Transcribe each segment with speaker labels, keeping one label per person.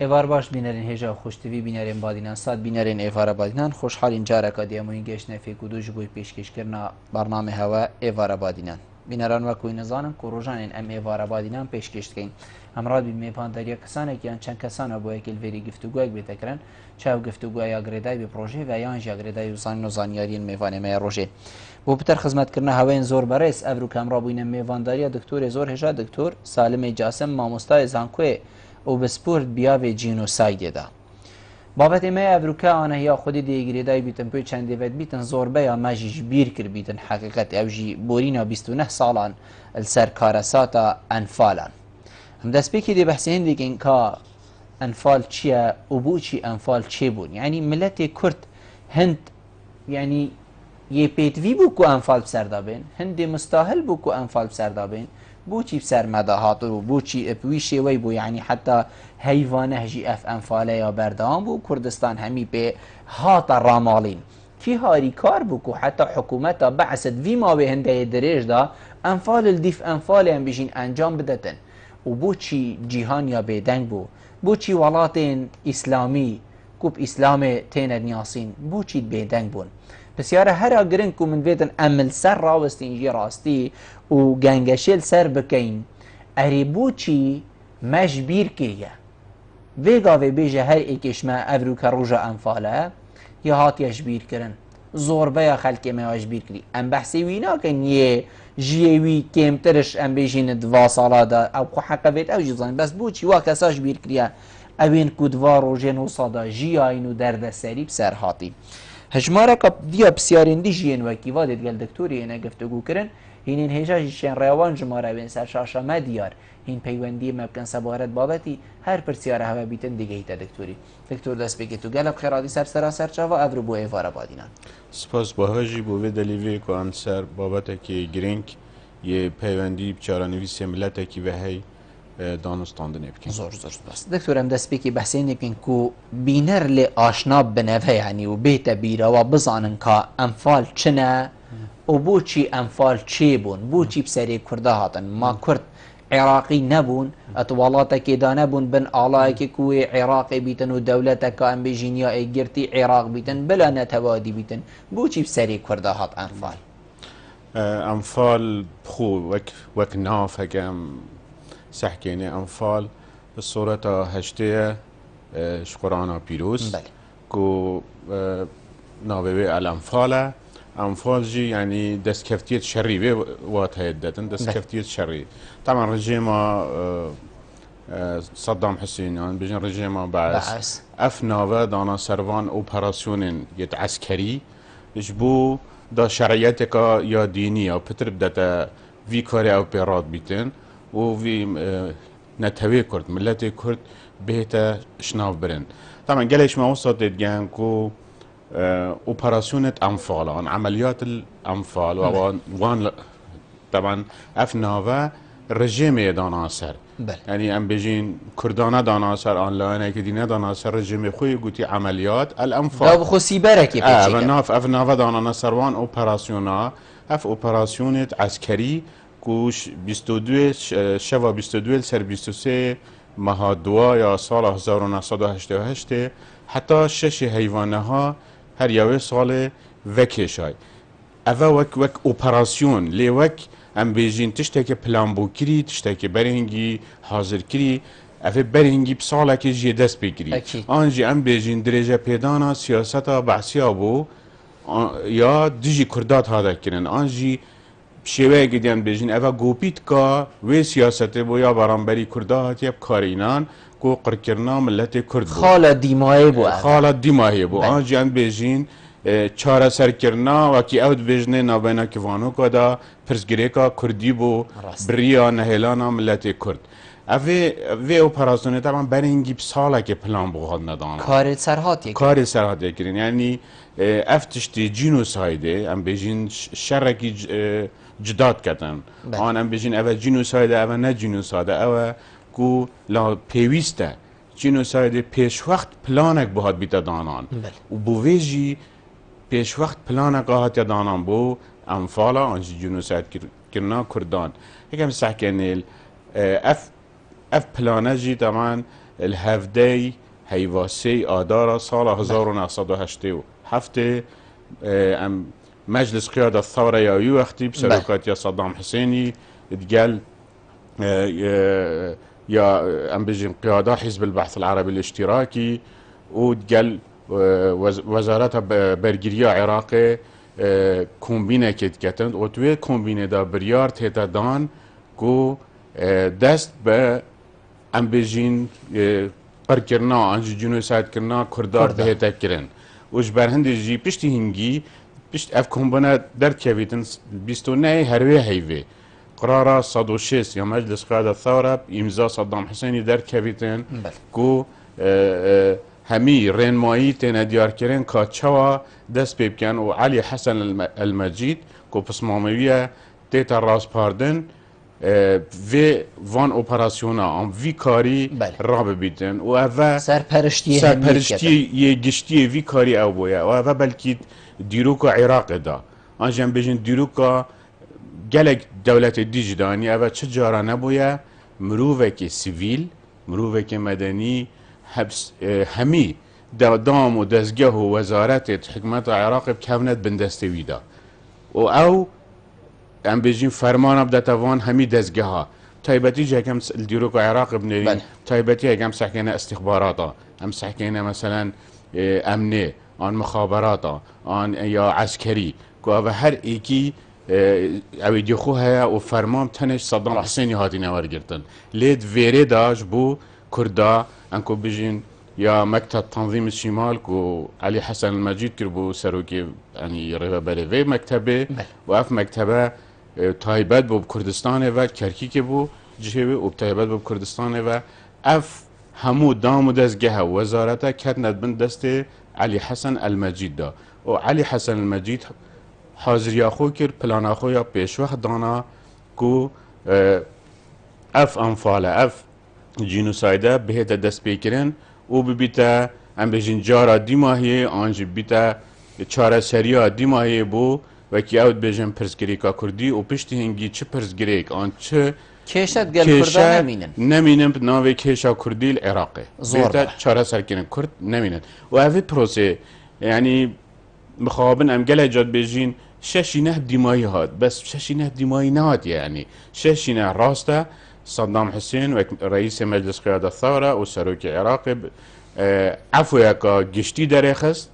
Speaker 1: ئێوار باش بینەرین هێژا خوشتوی بینەرێن بادینان سات بینەرێن ئێوارە بادینان خۆشحالین جارەکە دیەموین گەشتە فێک و دوژ بۆی پێشکەشکردنا بەرنامە هەوە ئێوارە بادینان بینەران وەکوی نەزانن کە ڕۆژانێن ئەم ئێوارە بادینان پێشکەشتکەین ئەمڕاد میێپاندەریە کەسانێکیان چەند کەسانە بۆ یەکلڤێری گفتوگویەک بێتەکرن چاو گفتوگووە یاگرێدای بێ پرۆژێ و یان ژاگرێدای وزانین و زانیاریین میێوانێمەیە ڕۆژێ بۆ پتر خزمەتکردنە هەوەین زۆر بەڕێز ئەڤروو کەمڕابووینە میێوانداریە دکتۆرێ زۆر هێژا دکتۆر سالمێ جاسم مامۆستای زانکوێ و بە سپورت بیاوێ جینۆسایدێدا بابەت ئێمە ئەڤرووکە ئانە یا خودی دەیگرێدای بیتن پێی چەندێڤێت بیتن زۆربەیە ماژیش بیر کرد بیتن حقیقەت ئەوژی بۆرینە 29 ساڵان لەسەر کارەساتە ئەنفالان ئەم دەستپێکی دێ بەحسێ هەندێکین کە ئەنفال چییە و بۆچی ئەنفال چێ بوون یعنی ملەتێ کورد هەند ینی یێ پێتوی بوو و ئەنفال بسەردا بێن هەندێ مستاهل بوو و ئەنفال بسەردا بێن بۆچی بسەرمەدا هاتر و بۆچی ئەپوی شێوەی بوو یعنی حتا هەیڤانە هەژی ئەف ئەنفالەیە بەردەوام بوو کوردستان هەمی پێ هاتە ڕاماڵین کی هاری کار بوو و حتا حکوومەتە بەعسد وی ماوێ هەندەیە درێژدا ئەنفال دیف ئەنفالیان بژین ئەنجام بدەتن و بۆچی جیهان یا بێدەنگ بوو بۆچی وڵاتێن ئیسلامی کوب ئیسلامێ تێنە نیاسین بۆچی بێدەنگ بوون پرسیارە هەرا گرنگ و من بێتن ئەمل سەر ڕاوەستینژی ڕاستی و گەنگەشێل سەر بکەین ئەرێ بۆچی مەش بیر کردە vêgavê bêje her êkêşme evrûka roja enfale ya hatiye ji bîrkirin zorbeya xelkê me ya ji bîr kirî em behsê wî nakin yê jiyê wî kêmtiriş em bêjînin dva sala da ew xwe heqevêt ew jî zanîn bes bûçî wa kesa ji bîr kiriye evên ku dva rojên wisa da jiyayîn û derdeserî bi ser hatî hejmareka diya pisyarên dî jiyên wekî va dê digel doktorî êne guftugû kirin hînên hêja jî şên rewan ji mara evên ser şaşeme diyar هین پەیوەندی مە بکەن سەبارەت بابەتی هەر پرسیارە هەوە بیتن دیگەیتە دکتۆری دکتۆر دەستپێکی تو گەلە خێرادی سەر سەرچاوە ئەڤرو بۆ ئێوارە بادینان
Speaker 2: سپاس بەهۆژی بۆ وێ دەلیڤێ کوان سەر بابەتێکی گرنگ یێ پەیوەندی بچارەنویسێ ملەتێکی بەهەی دانوستاندنێ بکەین
Speaker 1: زۆر زۆر باس دکتۆر ئەم دەستپێکی بەحسێنێ بکەین و بینەر لێ ئاشنا بنەڤە ینی و بێتە بیرەوە بزانن کە ئەنفال چنە و بۆچی ئەنفال چێ بوون بۆچی بسەرێ کووردا هاتن ما کورد عێراقی نەبوون ئەت وڵاتێکێدا نەبوون بن ئاڵایەکی کوێ عێراقی بیتن و دەولەتەکە ئەم بێژینیا ئەیگرتی عێراق بیتن بلا نەتەوادی بیتن بۆچی بسەری کووردا هات ئەنفال
Speaker 2: ئەنفال بخۆ وەک نافەکەم سەحکێنێ ئەنفال سۆرەتە هەشتەیە قورآنا پیرۆز کو ناوێ ئەلەنفالە ئەنفال جی ینی دەستکەفتیت شەڕی وێ وات هەیە دەتن دەستکەفتیت شەڕی تامان ڕژێمە سەدام حسینیان بژین ڕژێمە بەعس ئەف ناوە دانا سەروان ئۆپەراسیۆنên یەت عەسکەری ji بۆ دا شەرعیەتێکا یا دینیە پتر بدەتە vî karê ew pê radbîtin û vî netewê Kurd milletê Kurd bêhte şinav birin taman gelek me wisa tê digehin ku اوبراسيونة انفال عن عمليات الانفال وان طبعا اف نافا رژیم داناسر يعني ام بيجين كردانا داناسر ان لانا كدينا داناسر رژیم خوي قوتي عمليات الانفال
Speaker 1: دا بخو سيبركي
Speaker 2: ناف اف نافا داناسر وان اوبراسيونا اف اوبراسيونة عسكري كوش 22 شوا 22 سر 23 مها دوا یا سال 1988 حتی 6 حیوانه ها هر یوه سال وکشای اوه وک اپراسیون لی وک ام بیجین تشتکی پلان بو کری تشتکی برهنگی حاضر کری اوه برهنگی بساله که جی دست بگیری آنجی ام بیجین درجه پیدانا سیاستا بحثیا بو یا دیجی کردات هاده کرن آنجی شیوه گیدین بیجین اوه گوپیت که وی سیاسته بو یا برانبری کردات یب کارینان کو قرکرنا ملت کرد بو
Speaker 1: خاله دیمایه بو
Speaker 2: خاله دیمایه بو آنجی ام بیجین چاره سرکرنا وکی اود بیجنه نابینا کیوانو که دا پرسگریکا کردی بو بریا نهیلانا ملت کرد اوه اپراسیونه طبعا برینگی بساله که پلان بو خود ندانه کار سرحاتیه کرین یعنی افتشتی جینوسایده ام بیجین شرکی جداد کتن ام بیجین اوه جینوسایده اوه نه جینوسایده اوه کو لا پیوسته جینوسایده پیش وقت پلانک بهاد بیت دانان و بو ویجی پیش وقت پلانک هات دانان بو انفالا آنجی جینوساید کرنا کردان یکم سحکنیل اف پلانه جی تمام الهفدەی هەیڤاسەی ئادارە ساڵە 1970 ئەم مجلس قيادة الثورة يا وقتي بسرقات يا صدام حسيني تقال يا أم بيجي قيادة حزب البحث العربي الاشتراكي وتقال وزارة برجرية عراقي كومبينة كتن وتوي كومبينة دا بريار تيتا دان كو دست ب أم بيجين بركرنا أنج جنوسات كرنا كردار تهتا كرن وش برهند جي بشتي هنجي بشت اف كومبانا دركبيتن بيستوناي هروي هيفي قرار 106 يا مجلس قيادة الثورة امضاء صدام حسيني دركبيتن كو همي رين مايي تنا ديار كرين كاتشوا دست بيبكن وعلي حسن المجيد كو بسماموية تيتا راس باردن في فان اوبراسيونا ام في كاري راب بيتن و اوا سرپرشتي يگشتي في كاري او بويا و اوا بلكي ديروكا عراق دا انجام بيجن ديروكا جلك دولة ديجداني اوا تشجارا نبويا مروفك سيفيل مروفك مدني حبس همي دام و دزگاه و وزارت حکمت عراق بكونت بندستوي دا او ام بيجين فرمان بدتوان همي دزگاه تايبتي جاكم الديروك عراق بنرين تايبتي هكم سحكينا استخباراتا ام سحكينا مثلا امني عن مخابراتا عن يا عسكري كو هر ايكي او ديخوها و فرمان تنش صدام حسيني هاتينا ورگرتن ليد فيري داج بو كردا انكو بيجين يا مكتب تنظيم الشمال كو علي حسن المجيد كربو سروكي يعني ريفا بريفي مكتبه واف مكتبه تایبەت بۆ کوردستانێ کەرکیکێ بوو جهێوێ و تایبەت بۆ کوردستانێ ئەف هەموو دام و دەستگەهە وەزارەتە کەتنەت بن دەستێ علی حەسەن ئەلمەجیددا و علی حەسەن ئەلمەجید حازریە خۆ کرد پلانە خۆیان پێشوەخت دانا کو ئەف ئەنفالە ئەف جینوسایدە بهێتە دەستپێکردن و ببیتە ئەم بێژین جارە دیماهەیە ئانج بیتە چارەسەریە دیماهەیە بۆ وكي اوت بيجن برزگريكا كردي و پشتي هنگي چه برزگريك آن چه
Speaker 1: كيشت قل كردا
Speaker 2: نمينن ناوي كيشا كردي العراقي
Speaker 1: زور
Speaker 2: چارة سركن كرد نمينن و اوه بروسي يعني مخابن ام قل اجاد بيجين شاشينه ديماي هات بس شاشينه ديماي نهات يعني شاشينه راسته صدام حسين رئيس مجلس قيادة الثورة و سروكي عراقي عفو يكا گشتي درخست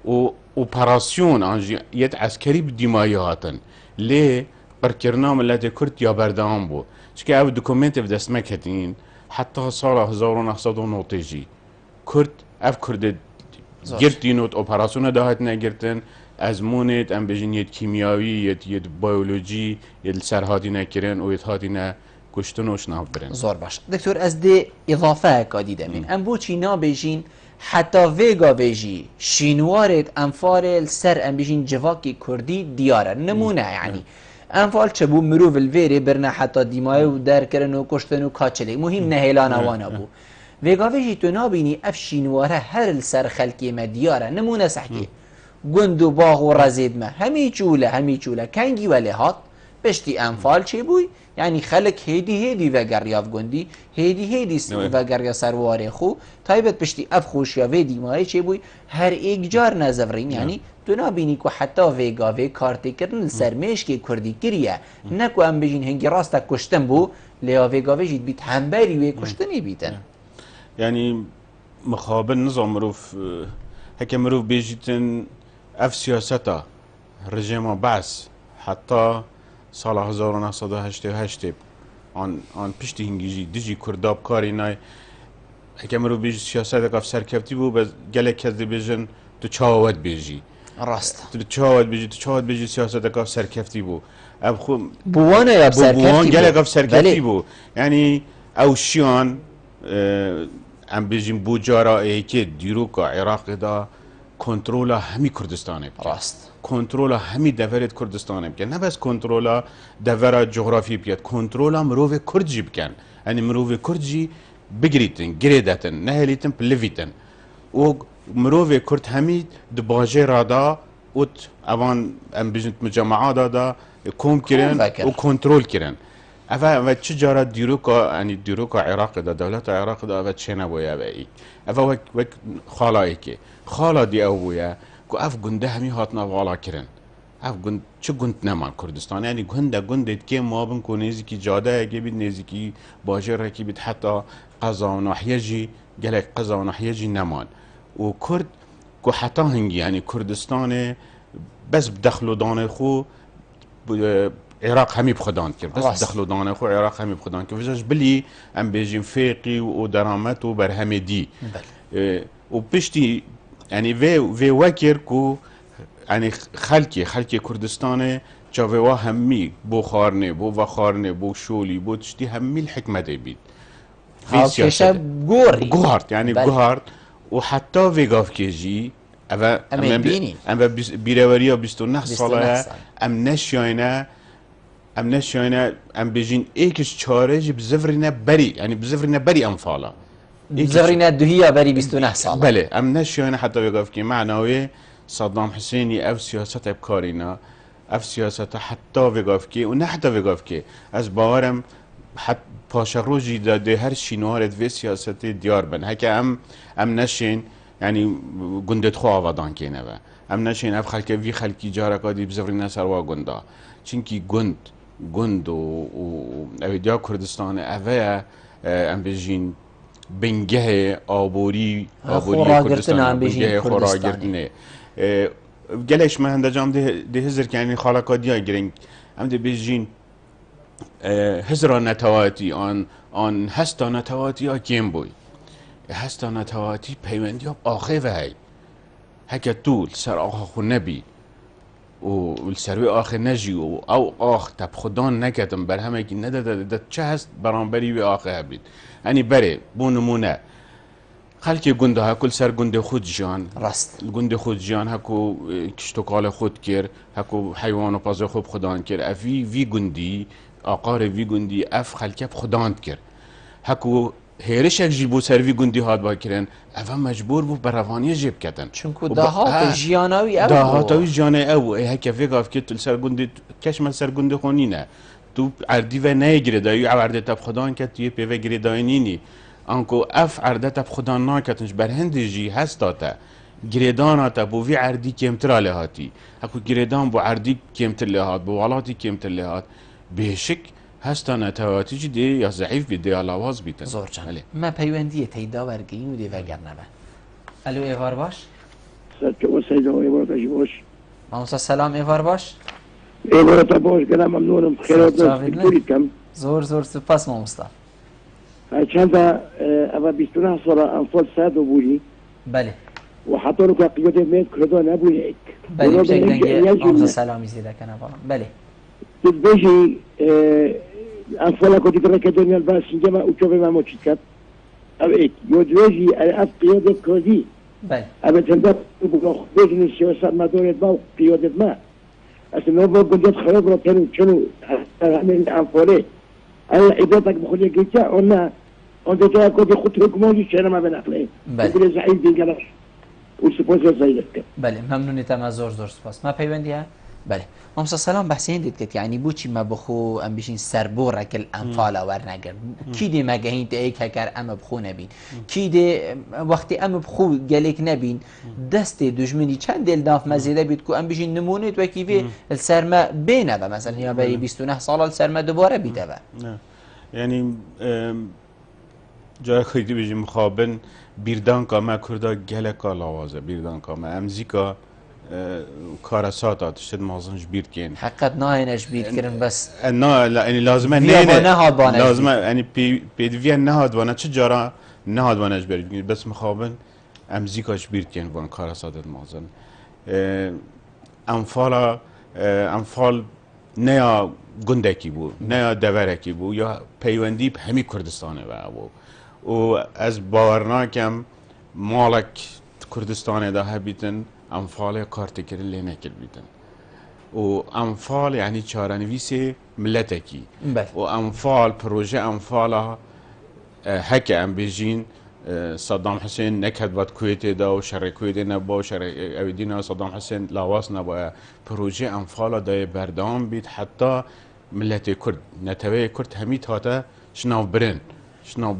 Speaker 2: و اوپراسیون آنجیت عسکری بدیمایی هاتن لی برکرنا ملت کرد یا بردام بو چکه او دکومنت و دست مکتین حتی سال 1990 کرد اف کرد گرتینوت اوپراسیون دهات نگرتن ازمونت ام بجین یت کیمیاوی یت بیولوژی یت سرهادی نکرن و یت هاتی نه کشتن و شناف برن
Speaker 1: زور باش دکتور از ده اضافه کادی دمین ام بو چینا بجین حتی ویگا ویجی شینوارد انفال سر ام بيجين جواكي كردي ديارة نمونه يعني انفال چبو مروف الويري برنا حتى ديماي و در کرن و کشتن و کاچلی مهم نهیلان وانا بو ویگا ویجی تو نابینی اف شینواره هر سر خلقی ما ديارة نمونه سحكي گند و باغ و رزید ما همي چوله کنگی ولی هات بشتی انفال چه بوی يعني خلق هيدي وگرياف گندي هيدي وگريا سرواره خو تايبت بشتي اف خوشيا ويدي ماي چه بوي هر ایک جار نزورين يعني تو نابيني کو حتى ويگا وي كارتي کرن سرمش کی کردی کریه نکو ام بجين هنگي راستا کشتن بو لیا ويگا وي جيت بيت همبري وي کشتني بيتن
Speaker 2: يعني مخابن نظام مروف هكا مروف بيجيتن اف سياستا رجيم بعث حتى سال 1988 آن پشتی هنگیجی دیجی کرداب کاری نای هکم رو بیج سیاست اف سرکفتی بو بس گله کزی بیجن تو چاوت بیجی
Speaker 1: راست
Speaker 2: تو چاوت بیجی سیاست اف سرکفتی بو اب خو
Speaker 1: بوانه یا سرکفتی
Speaker 2: گله اف سرکفتی بو يعني او شیان ام بیجیم بو جارا ایکی دیروکا عراق دا کنترل همی کردستانه
Speaker 1: راست
Speaker 2: کنترل همی دورت کردستانه بکن نه بس کنترل دورت جغرافی بکن کنترل مروف کرد جی بکن یعنی مروف کرد جی بگریتن گریدتن نهلیتن پلویتن و مروف کرد همی دباجه رادا اوت اوان ام بجنت مجمعات دا کوم کرن و کنترل کرن و چه جارا دیروکا یعنی دیروکا عراق دا دولت عراق دا و چه نبویا و ای وک خالایی که خالا دی او بویا کو اف گنده همی هاتنا والا کرن اف گند چه گند نمان کردستان یعنی گندت که ما بن کو نزیکی جاده اگه بید نزیکی باجر کی بید حتی قضا و ناحیه جی گلک قضا و ناحیه جی نمان و کرد کو حتی هنگی یعنی کردستان بس بدخلو دانه خو عراق همی بخدان کرد بس دخلو دانه خو عراق همی بخدان کرد وجاش بلی ام بیجیم فیقی و درامت و برهمی دی و پشتی يعني في وكر كو يعني خلكي كردستان جاوا همي بو خارنه بو وخارنه بو شولي بو تشتي همي الحكمه دي بيت
Speaker 1: في سياسه
Speaker 2: غورت يعني غورت وحتى في غاف كيجي اما بيروريا 29 ساله ام نشينا ام بيجين ايكش تشارج بزفرنا بري يعني بزفرنا بري انفالا
Speaker 1: بزفرنا دهيا بري 29 ساله
Speaker 2: بله ام نشينا حتى بيقف كي معنوي صدام حسيني اف سياسات بكارينا اف سياسات حتى بيقف كي ونحتى بيقف كي از باورم حتى پاشروجی داده هر شینوارت و سیاست دیار بن هکه ام نشین یعنی گندت خو آوادان کنه و ام نشین اف خلک وی خلکی جارکا دی بزفرین سروا گندا چونکی گند و اویدیا کردستان اوه ام بجین بنگه آبوری کردستان بنگه خوراگردنه گلش ما هنده جام ده هزر که یعنی خالقا دیا گرنگ ام ده بجین هزرا نتواتی آن هستا نتواتی ها کم بوی هستا نتواتی پیوندی ها آخه و هی هکه طول سر آخه خو نبی و سروی آخه نجی و او آخ تب خودان نکتم بر همه که نداده چه هست برانبری و آخه هبید یعنی بره بو نمونه خلکی گنده ها کل سر گنده خود جان
Speaker 1: راست
Speaker 2: گنده خود جان هکو کشتوکال خود کر هکو حیوان و پازه خوب خودان کر افی وی گندی آقار وی گندی اف خلکه خوداند کر هکو هیرشک جیبو سر وی گندی هاد با کرن اف مجبور بو بروانی جیب کتن
Speaker 1: چونکو دهات جیاناوی او
Speaker 2: دهاتاوی جانه او هکه فیگاف که تل سر گندی کشمل سر گندی خونی نه تو عردی و نگیره دایی او عرده تب خودان کت توی پیوه گیره دایی نینی انکو اف عرده تب خودان ناکتنش بر هندی جی هستاتا گریدان تا بو وی عردی کمتر لهاتی هکو گریدان بو عردی کمتر لهات بو والاتی کمتر لهات بهشک هستا نتواتی جی دی یا ضعیف بی دی آلاواز بیتن
Speaker 1: زور چند ما پیوندیه تیدا ورگیین و دی وگر نبن الو ایوار باش
Speaker 3: سلام سيدو ایوار داشی باش
Speaker 1: ماموسا سلام ایوار باش
Speaker 3: ایوار تا باش گلم ممنونم خیرات داشت کم
Speaker 1: زور سپاس ماموستا
Speaker 3: چند تا اول 29 ساله انفال سعد و بودی
Speaker 1: بله
Speaker 3: و حتی رو که قیاد مید کرده نبوده ایک
Speaker 1: بله بشک دنگه ماموسا سلامی زیده کنه بارم بله
Speaker 3: تبجي أنفلا كنت ترك الدنيا الباس جمع وشوف ما موجود كات أبيك يودوجي أف قيادة كردي
Speaker 1: بله
Speaker 3: أبى تندب بقول بيجي السياسة ما دورت ما قيادة ما أصلا ما بقول خراب ولا كانوا شنو عمل أنفالي أنا إبادك بخلي كيتا أنا أنت ترى كنت خد حكمه شيء ما بنقله بقول زعيم بينقلش وسبوزر زيك
Speaker 1: بله ممنونی تمام زور سپاس ما پیوندیه بله ماموسا سلام بحثی هندید که یعنی بوچی ما بخو ام بشین سربور کل انفال ور نگر کی دی مگهین ته یک هکر ام بخو نبین کی دی وقتی ام بخو گلیک نبین دست دشمنی چند دل داف مزیده بید کو ام بشین نمونه تو کیفی السرما بینه و مثلا یا بری 29 سال السرما دوباره بیده و
Speaker 2: یعنی جای خیلی بجیم مخابن بیردان که ما کرده گلک لاوازه بیردان که ما امزیکا کارسات آتشت مازنش بیرد کن
Speaker 1: حقیقت ناهینش بیرد کردن بس
Speaker 2: نه یعنی لازمه
Speaker 1: نه
Speaker 2: لازمه یعنی پیدوی نهاد وانه چه جارا نهاد وانش برید بس مخابن امزیکاش بیرد کن وان کارسات مازن انفال نه یا گندکی بود نه یا دورکی بود یا پیوندی همی کردستانه و از باورناکم مالک کردستانه ده هبیتن انفال کارتکر لینه کل بیتن و انفال یعنی چارنویس ملتکی و انفال پروژه انفال هکه ام بیجین صدام حسین نکد باد کویت دا و شر کویت نبا و شر اویدینا صدام حسین لاواس نبا پروژه انفال دای بردام بید حتی ملت کرد نتوه کرد همی تاتا شناو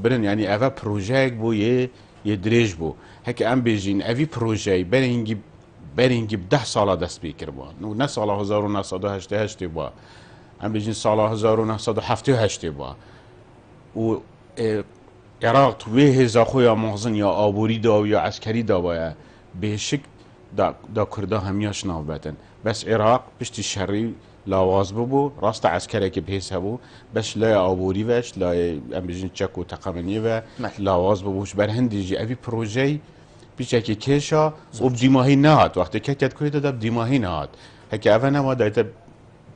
Speaker 2: برن يعني أفا بروجيك بو يدريج بو هكا أم بيجين أفي بروجي برينجي بده سالا دست بيكر بو نه سالا 1988 بو أم بيجين سالا 1978 بو و عراق توی زاخویا مغزن یا آبوری دا یا عسکری دا باید به شک دا کرده همیاش ناو بتن بس عراق پشتی شری لاواز بو راست عسکری که بهش هبو بس لا آبوری وش لا ام بيجين چک و تقامنی و لاواز بوش بر هندی جی اوی پروژه بیچه که کشا و بدیماهی نهاد وقتی که کت کویده دا بدیماهی نهاد هکه اوه نما دایتا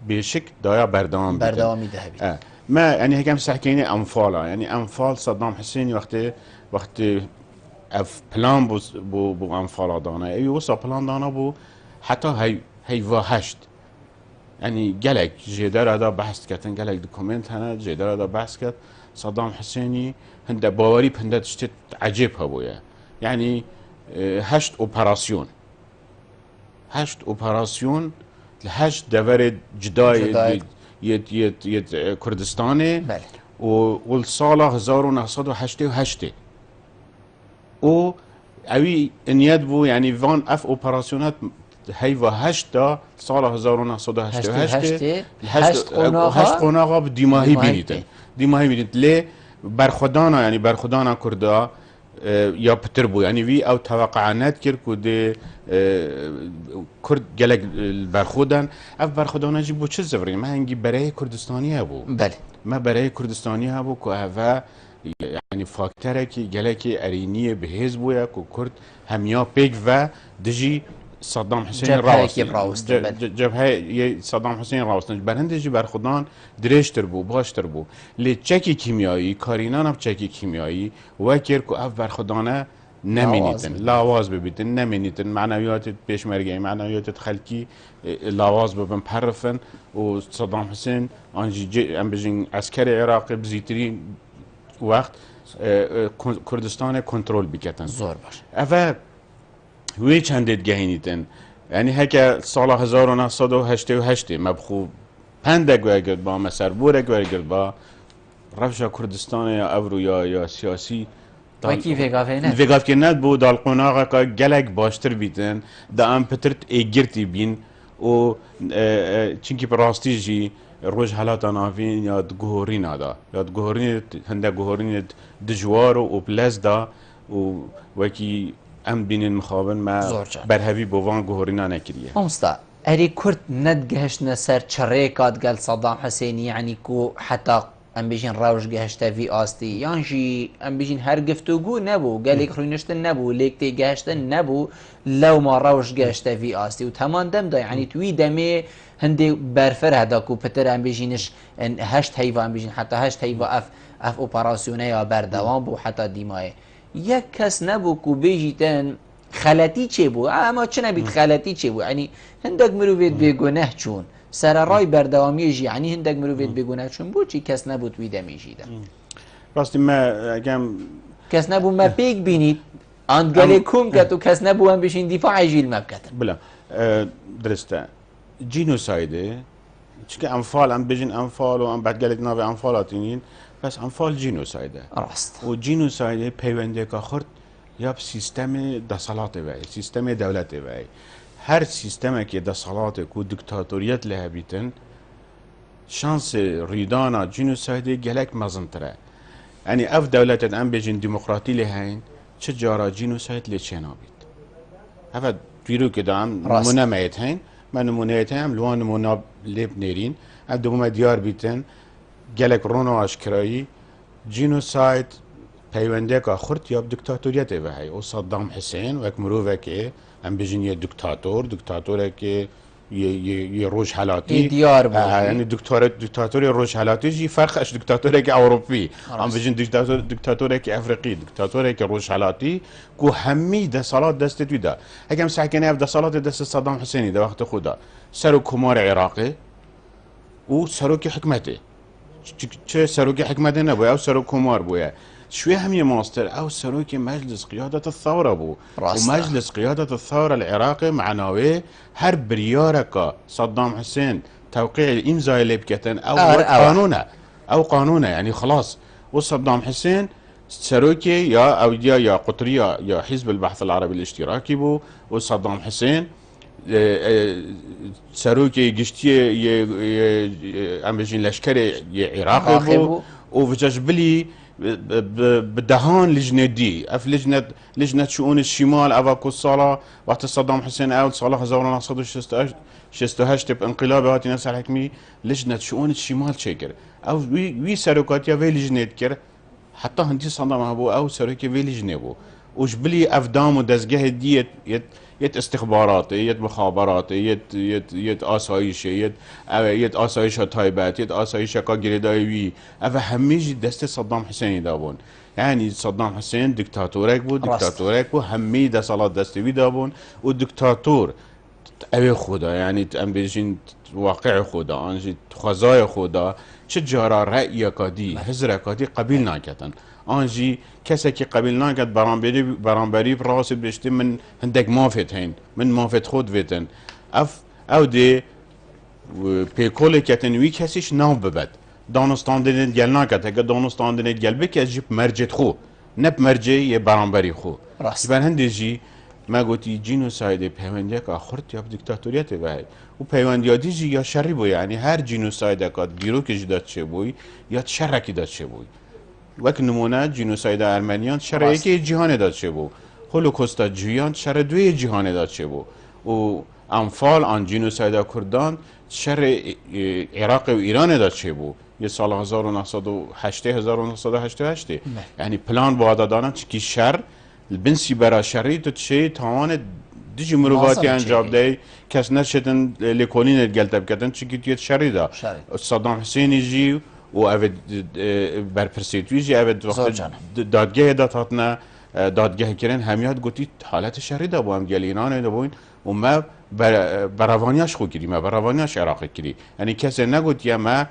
Speaker 2: به شک دایا بردام
Speaker 1: ده
Speaker 2: ما يعني هيك مسحكيني انفالا يعني انفال صدام حسين وقت اف بلان بو انفالا دانا اي وصا بلان دانا بو حتى هي واهشت يعني قالك جدار هذا بحث كتن قالك دوكومنت هنا جدار هذا بحث كت صدام حسيني هند باوري بهند تشتت عجيب هبويا يعني هشت اوبراسيون لهشت دورد جداي يد كردستاني والصالة 1988 و اوي انياد بو يعني فان اف اوبراسيونات هيفا هشتا صالة 1988 هشت قناغا بديماهي بينيتن ليه برخدانا يعني برخدانا كردا یا پتر بو یعنی وی او توقعانات کرد که ده کرد گلگ برخودن اف برخودانه جی بو چه زوری ما هنگی برای کردستانی ها بو
Speaker 1: بله
Speaker 2: ما برای کردستانی ها بو که اوه یعنی فاکتره که گلگ ارینی بهز بویا که کرد همیا پیک و دجی صدام حسین راوستن جبهه صدام حسین راوستن برندجی برخودان درشتر بو باشتر بو لی چکی کیمیایی کارینان اف چکی کیمیایی وکر کو اف برخودانه نمینیتن لاواز ببیتن نمینیتن معنویات پیشمرگی معنویات خلکی لاواز ببن پرفن و صدام حسین آنجی ام بجین عسکر عراق بزیترین وقت کردستان کنترل بکتن
Speaker 1: زور باش
Speaker 2: اف وی چندت گهینیتن یعنی هکه سال 1988 مبخو پندگ وگرد با مسر بورگ وگرد با رفشا کردستان یا اورو یا سیاسی
Speaker 1: وکی
Speaker 2: وگاف که ند بود دال قناغا که گلگ باشتر بیتن دا ام پترت ایگرتی بین و چینکی براستی جی روش حالات نافین یا گوهرین آدا یا گوهرین هنده گوهرین دجوار و پلز دا و وکی ام بینن مخابن ما برهوی بوان گوهرینا نکریه
Speaker 1: امستا اری کرد ندگهش نسر چریکات گل صدام حسینی یعنی کو حتی ام بیجین راوش گهشته وی آستی یعنی ام بیجین هر گفتگو نبو گلیک روینشتن نبو لیکتی گهشتن نبو لو ما راوش گهشته وی آستی و تمام دم دا یعنی توی دمه هندی برفر هدا کو پتر ام بیجینش هشت هیوا ام بیجین حتی هشت هیوا اف اپراسیونه یا بردوام بو حتی دیمایه یک کس نبو کو بیجیتن خلطی چه بو اما چه نبید خلطی چه بو یعنی هندک مروفید بگناه چون سر رای بردوامی جی یعنی هندک مروفید بگناه چون بو چی کس نبود ویده میجیده
Speaker 2: راستی ما اگم
Speaker 1: کس نبو ما پیک بینید اندگلی کم کت و کس نبو هم بشین دفاع جیل مبکتن
Speaker 2: بلا درسته جینوسایده چون انفال هم بجین انفال و هم بعد گلک ناوی انفالاتینین بس انفال جینوسایده
Speaker 1: راست
Speaker 2: و جینوسایده پیونده که خورد یا سیستم دسالات وی سیستم دولت وی هر سیستم که دسالات کو دیکتاتوریت له بیتن شانس ریدانا جینوسایده گلک مزنتره یعنی اف دولت ام بجین دموکراتی لهین چه جارا جینوساید له چه نابید هفت دیرو که دام نمونه میت هین من نمونه هم لوان نمونه لیب نیرین ام دوم دیار بیتن گلک رونو اشکرایی جینوساید پیونده که خورد یا دیکتاتوریت وی او صدام حسین و مروفه که ام بجین یه دیکتاتوره که یه روش حالاتی
Speaker 1: دیار بود
Speaker 2: یعنی دیکتاتوری روش حالاتی جی فرقش دیکتاتوره که اروپی ام بجین دیکتاتوره که افریقی دیکتاتوره که روش حالاتی کو همی دسالات دست تویدا هکم سعکنه اف دسالات دست صدام حسینی در وقت خدا سر کمار عراقی و سروک حکمته چه سروک حکمته نبوده او سروک کمار بوده شوي هم ماستر او سروك مجلس قيادة الثورة بو ومجلس قيادة الثورة العراقي معناوي هر بريارك صدام حسين توقيع الامضاء اللي بكتن او قانونه يعني خلاص. وصدام حسين سروكي يا اوديا يا قطريه يا حزب البحث العربي الاشتراكي بو. وصدام حسين سروكي قشتي ام بجين لشكري عراقي بو. وفجبلي بدهان لجنه دي اف لجنه شؤون الشمال افاكو الصاله وقت صدام حسين اول صاله 1968 بانقلاب هاتي نفس الحكمي لجنه شؤون الشمال شكر او وي سروكاتيا في لجنه كر حتى هندي صدام ابو او سروكي في لجنه بو. وجبلي افدام ودزجه دي يت استخبارات يت مخابرات يت آسایش يت آسایش تایبات يت آسایش كاجريداوي اف هميجي دست صدام حسين دابون. يعني صدام حسين دكتاتورك بو همي ده صلاة دستوي دابون. والدكتاتور اوي خدا يعني ام بيجين واقع خدا انجي خزاي خدا چجارا رأي كادي حزر كادي قبيل ناكتن آنجی کسی که قبیل نکرد برانبری براس بشتی من هندک مافت هین من مافت خود ویتن او دی پیکول کتن وی کسیش نام ببد دانستان دینت گل نکرد اگر دانستان دینت گل بکس جیب مرجت خو نب مرجه یه برانبری خو بر هندی جی ما گوتی جینوساید پیوندی که آخرت یا دیکتاتوریت وای و پیوندیاتی جی یا شری بوی یعنی هر جینوساید که دیرو که جداد چه بوی یا شرکی داد چه بوی. وقت نمونه جنوساید ارمنیان شر یکی جهان داد چه بو. هولوکوست جویان شر دوی جهان داد چه بو. و انفال آن جنوساید کردان شر عراق و ایران داد چه بو. یه سال 1988 یعنی پلان با دادن که شر البنسی برای شری تو چه توان دیجی مروباتی انجام دی کس نشدن لکولین گلتب کردن چه که شری دا. صدام حسینی جی و اوید برپرسیتویجی اوید دادگاه داداتنا دادگاه کرن همیاد گویی حالت شری دا بوام گل ایران دا بوین و ما براوانیاش خو کردی ما براوانیاش عراق کردی یعنی کسی نگویی ما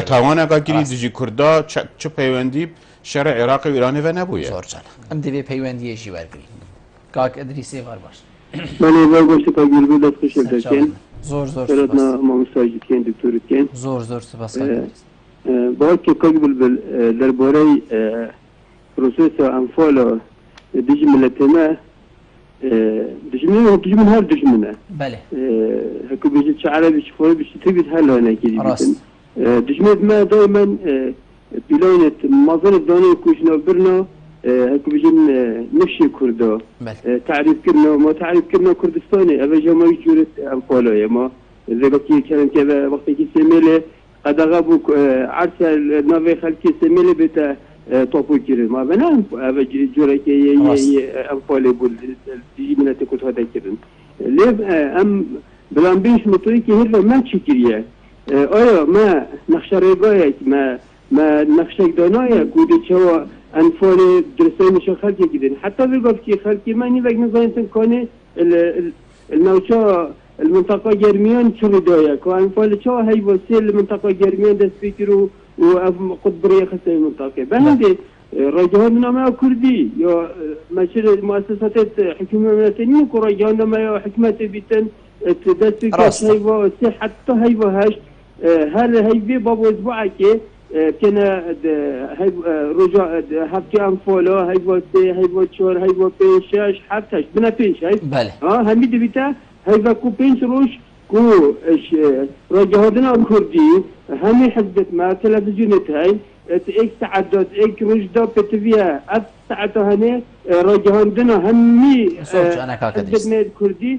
Speaker 2: توانه کردی دیجی کردا چه پیوندی شر عراق و ایران و نبویه.
Speaker 1: زور جان ام دی پیوندی چی ورگری کاک ادریسی وار باش.
Speaker 4: من باگوشت کاگیل بود خوش داشتن.
Speaker 1: زور
Speaker 4: فرادنا مامساجی کن دکتر کن.
Speaker 1: زور سپاس.
Speaker 4: باید که کاگیل بل درباره پروسس انفال دیجی ملتنا دشمن هر دشمنه.
Speaker 1: بله.
Speaker 4: هکو بیشتر شعره بیشتر فوری بیشتر تبید حالا نکردی بیشتر. دشمن ما دائما بلونت مازال دانه کوشنا برنا هكو بيجن نفشي كردا تعريف كرنا ما تعريف كرنا كردستاني أبى جماعي جورت أنفالا يا ما زبكي كلام كذا وقت كي سميله قد غابوا عرس نافي خلكي سميله بتا توبو كيرن ما بنا أبى جورك أنفالا بول تيجي من تكوت هذا كيرن ليه أم بلان بيش مطريكي هذا ما تشكريه آیا ما نقشه رگایت ما نقشه دانایه کودی چوا انفال درسته میشه خلقی کردن حتی بگفت که خلقی منی وقت نزانتن کنه النوچا المنطقه گرمیان چه ردایه که انفال چوا هی واسه المنطقه گرمیان دست بکرو و قطبریه خسته المنطقه به هنده راجعان نامه کردی یا مشر مؤسسات حکومت ملتنی که راجعان نامه حکمت بیتن دست بکرد هی واسه حتی هی وهشت هل هي بابو اسبوع كي كان هي رجع هفتي انفولا هي وسي هي وشور هي وبيشاش حتى بنا بيش هي هم بيتا هي كو بيش روش كو رجع هذنا كردي هم حسبت ما تلفزيونات هاي اك ساعات اك رجدا بتفيا اف ساعات هنا رجع هذنا همي حسبت كردي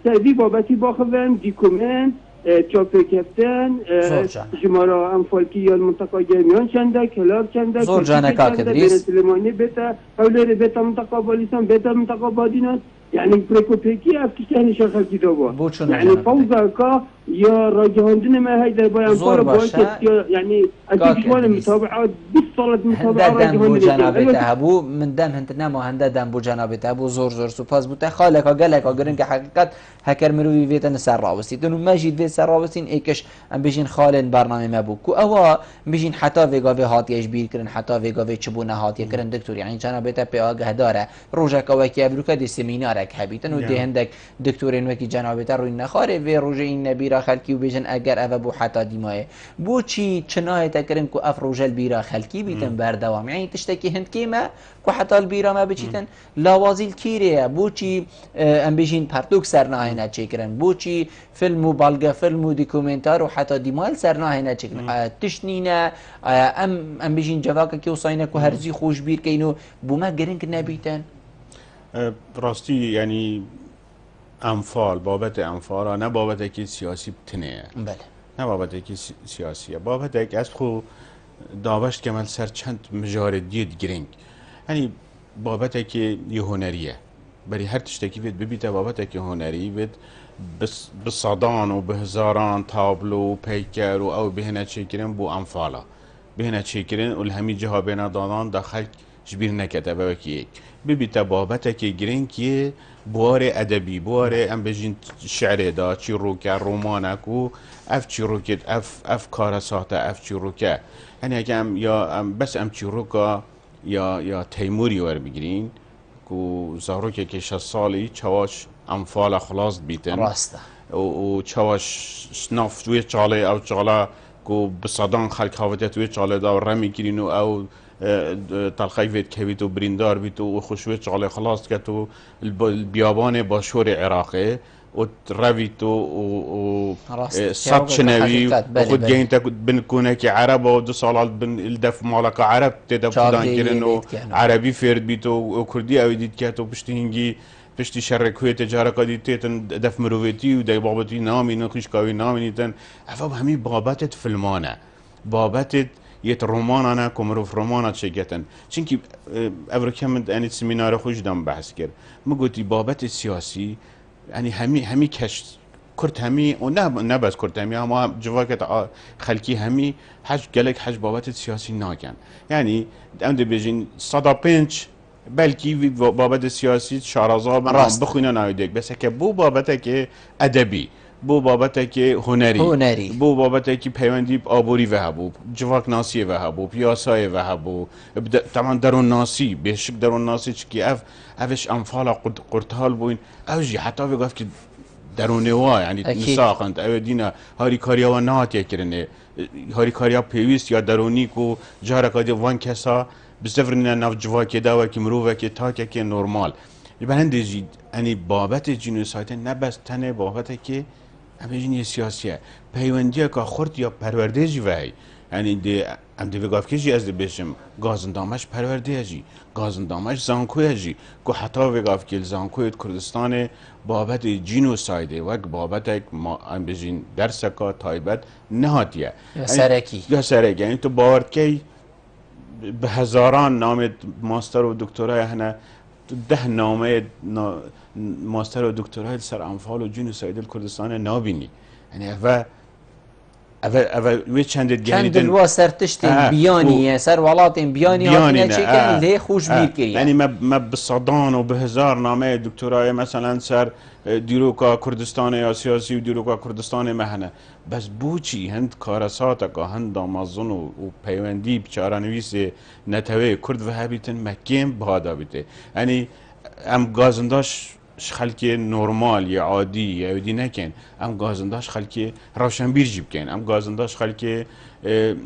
Speaker 4: سادي بابتي باخذن ديكومنت چاپه کفتن جمارا انفالکی یا المنطقه گرمیان چنده کلاب چنده
Speaker 1: زور جانه کاک ادریس
Speaker 4: سلیمانی بتا حوله بتا منطقه بالیسان بتا منطقه بادینان يعني بريكوبيكي افتشاني شغل كده بو يعني فوضى كا يا راجعون ما هيدا بيان
Speaker 1: زور
Speaker 4: يعني اكيد شويه متابعات بس صالت
Speaker 1: هنده دم بو جنابته هبو من دم هنت نما هنده دم بو جنابته هبو زور سپاس بو خالق قالك اگرن که حقیقت هکر مروی ویتن سر راوستیتون و مجید وی سر راوستین ایکش ام بجین خالن برنامه مبو کو اوا بجین حتی ویگا وی هاتیش بیر کرن حتی ویگا وی چبونه هاتی کرن دکتور یعنی جنابته پی آگه داره روزا کوکی ابروکا دی سمینارک هبیتن و دی هندک دکتورین وکی جنابته روی نخاره و روزا این نبیرا خلکی و بجن اگر اوا بو حتی دیمای بو چی چنای تکرن کو اف روزا البیرا خلکی بیتن بردوام یعنی تشتکی هند کیما کو حتی البیرا ما بچیتن لاوازیل کیره بو چی ام بجین پرتوک سرناهنه چیکرن بو چی فیلم و بالگا فیلم و دیکومنتار و حتی دیمال سرناهنه چیکرن تشنینه ام بجین جواکا کی وصاینه کو هرزی خوش بیر کینو بو ما گرنگ نبیتن
Speaker 2: راستی یعنی انفال بابت انفال نه بابت که سیاسی بتنه
Speaker 1: بله
Speaker 2: نه بابت که سیاسیه بابت که از خو داوشت که من سر چند مجاردیت گرنگ یعنی بابت که یه هنریه بری هر تشتکی وید ببیته بابت که هنری وید بصدان و بهزاران تابلو و پیکر و او بهنه چیکرین بو انفالا بهنه چیکرین و الهمی جها بینا دادان داخل جبیر نکته بوکی یک ببیته بابت که گرین که بوار ادبی بوار ام بجین شعر دا چی روکه رومانکو اف چی روکت اف کار ساته اف چی روکه یعنی اگه ام یا بس ام چی روکا یا تیموری ور بگیرین کو زاروکه که 6 سالی چواش انفال خلاص بیتن
Speaker 1: راسته
Speaker 2: و چواش شناف توی چاله او چاله کو بصدان خلق حاوته توی چاله دا و رمی گیرین و او تلخی وید که بیتو بریندار بیتو و خوشوی چاله خلاص که تو بیابان باشور عراقه و رویتو و صد شنوی و خود گین تا بنکونه که عرب و 2 سال الدف مالک عرب تدا بودان کرن و عربی فرد بیتو و کردی او دید که تو پشتی هنگی پشتی شرکوی تجاره کدی تیتن دف مرویتی و دی بابتی نامی نخیش کاوی نامی نیتن افا همین بابتت فیلمانه بابتت یت رومانانه کمروف رومانه چگتن چونکی افرکمند یعنی سمینار خوش دم بحث کرد مگوتی بابت سیاسی یعنی همی کش کرد همی و نه بس کرد همی اما جواکت خلکی همی حج گلک حج بابت سیاسی ناکن یعنی ام دی بجین 105 بلکی بابت سیاسی شارازا بخوینه نایدک بس که بو بابت که ادبی بو بابت که هنری بو بابت که پیوندی آبوری و هبو جواک ناسی و هبو پیاسای و هبو طبعا درون ناسی بهشک درون ناسی چکی افش انفال قرطال بوین اوجی حتی وگفت که درونه وا یعنی نساقند او دینا هاری کاریا و نهات یکرنه هاری کاریا پیویست یا درونی کو جارکادی وان کسا بسفرنا ناف جواکی داوا که مروه که تاکه که نورمال برنده جید یعنی بابت جنوسایت نبست تنه بابت که همه سیاسیه پیوندیه که خورد یا پرورده جی وی یعنی دی ام دی وگاف که جی از دی بشم گازندامش پرورده جی گازندامش زانکوی جی که حتی وگاف که زانکوی کردستان بابت جنوسایده وک بابت ما ام بجین درسکا تایبت نهاتیه یا سرکی یعنی تو باورد که به هزاران نام ماستر و دکترای هنه 10 نامه ماستر و دکترای سر انفال و جنوساید کردستان نابینی یعنی اوه وی چندت
Speaker 1: چند الوا سرتشتین بیانیه سر ولاتین بیانی هاتینه چه کن لی خوش بیر کریه
Speaker 2: یعنی ما بصدان و به هزار نامه دکترای مثلا سر دیروکا کردستان یا سیاسی و دیروکا کردستان مهنه بس بوچی هند کارساتا که هند آمازون و پیوندی بچارانویس نتوه کرد و هبیتن مکیم بهادا بیته یعنی ام گازنداش خلکی نورمال یا عادی یا دی نکن ام گازنداش خلکی روشنبیر جیب کن ام گازنداش خلکی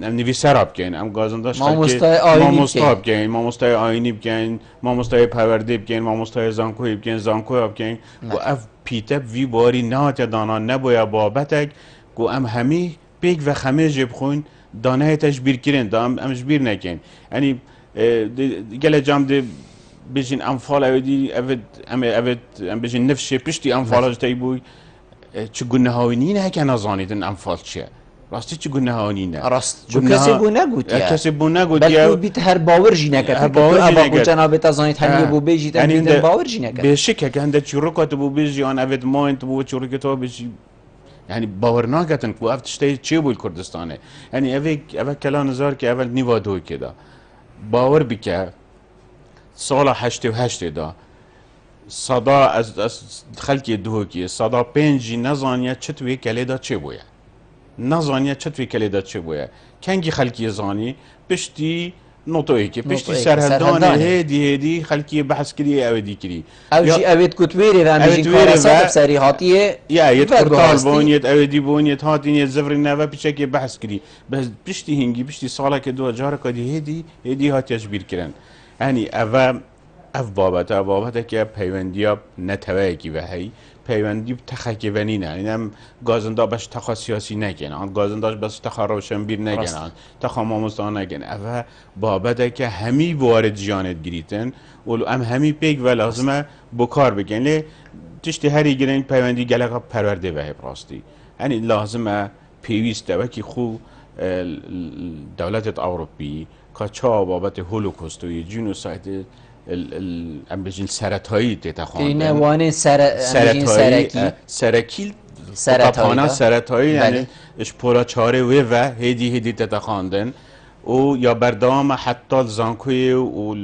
Speaker 2: نویسر بکن ام گازنداش خلکی ماموستا بکن ماموستای آینی بکن ماموستای پرورده بکن ماموستای زانکوی بکن زانکوی بکن و اف پیتب وی باری نهات دانا نبویا بابتک گو ام همی پیک و خمه جب خون دانه تشبیر کرن دام امش بیر نکن یعنی گله جام ده بجین انفال اودی ام بجین نفشه پشتی انفالش تایبوی چه گناهانی نه که نزانیدن انفال چیه راستی چه گناهانی نه
Speaker 1: راست چون کسی بو نگوتیه
Speaker 2: کسی بو نگوتیه
Speaker 1: بلکه بیت هر باور جی نکرد باور جی نکرد جناب تزانید همی بو بیجی تنید باور جی نکرد
Speaker 2: به شک که هنده چروکات بو بیجی آن اود ماینت بو چروکات بو بیجی یعنی باور ناکتن که افتشته چی بود کردستانه یعنی اوه کلا نظر که اول نیوادوی کدا باور بکه سال 88 دا صدا از خلکی دهوکی صدا 5 نزانیه چطوری کلی دا چه بویه نزانیه چطوری کلی دا چه بویه کنگی خلکی زانی پشتی نوتوی که پشتی سرهدان هدی خلکی بحث کری اویدی کری
Speaker 1: اوجی اوید کتویری و امیجین کارسات بسری هاتیه
Speaker 2: یا یه پورتال بونیت اویدی بونیت هاتینیت زفری نوه پیچه که بحث کری بس پشتی هنگی پشتی ساله که 2000 کدی هدی هاتیش بیر کرن یعنی اف بابته که پیوندیا نتوه کی و هی پیوندی تخکی ونی نه اینم گازنده باش تخا سیاسی نگن آن گازنداش بس تخا روشن بیر نگن تخا ماموستان نگن اف بابته که همی وارد جانت گریتن ولو همی پیک و لازمه بکار بگن لی تشتی هری گرین پیوندی گلگا پرورده و براستی یعنی لازمه پیوسته و کی خو دولت اوروپی که چا بابت هولوکوستوی جنوساید ام بجین سرطایی تتخوان
Speaker 1: اینه وانه
Speaker 2: سرکی سرطایی یعنی اش پورا چاره و هدی تتخواندن او یا بردام حتی زانکوی و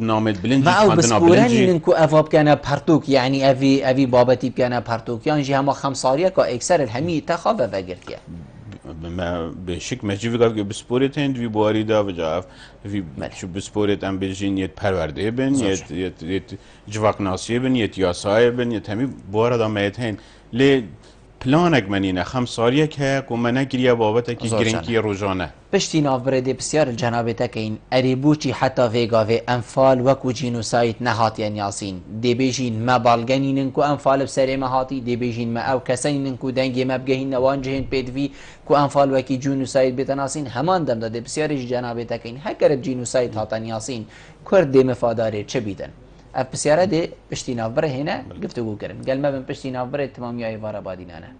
Speaker 2: نامد بلندی
Speaker 1: ما او بسپورانی ننکو افاب کنه پرتوک یعنی اوی بابتی کنه پرتوک یعنی همه خمساریه که اکثر الهمی تخواه وگرتیه
Speaker 2: ما بشک مجیوی که بسپورت هند وی بواری دا و جاف وی شو بسپورت ام بجین یت پرورده بن یت جواک ناسیه بن یت یاسای بن یت همی بوارا دا میت هند لی پلانک منینه خمساریه که من گریه بابته که گرینکی روزانه
Speaker 1: پشتی نافبرده بسیار جنابته که این اریبوچی حتی ویگاوه انفال وکو جینوسایت نهاتین یاسین دی بیجین ما بالگنینن کو انفال بسری مهاتی دی بیجین ما او کسینن کو دنگی مبگهین نوانجهن پیدوی کو انفال وکی جینوسایت بتناسین همان دم داده بسیار جنابته که این هکر جینوسایت هاتن یاسین کرد دی مفاداره چه بیدن اف بسیاره دی پشتی نافبره هنه گفتگو کرن گل ما بن پشتی نافبره تمامی آیوارا بادینانه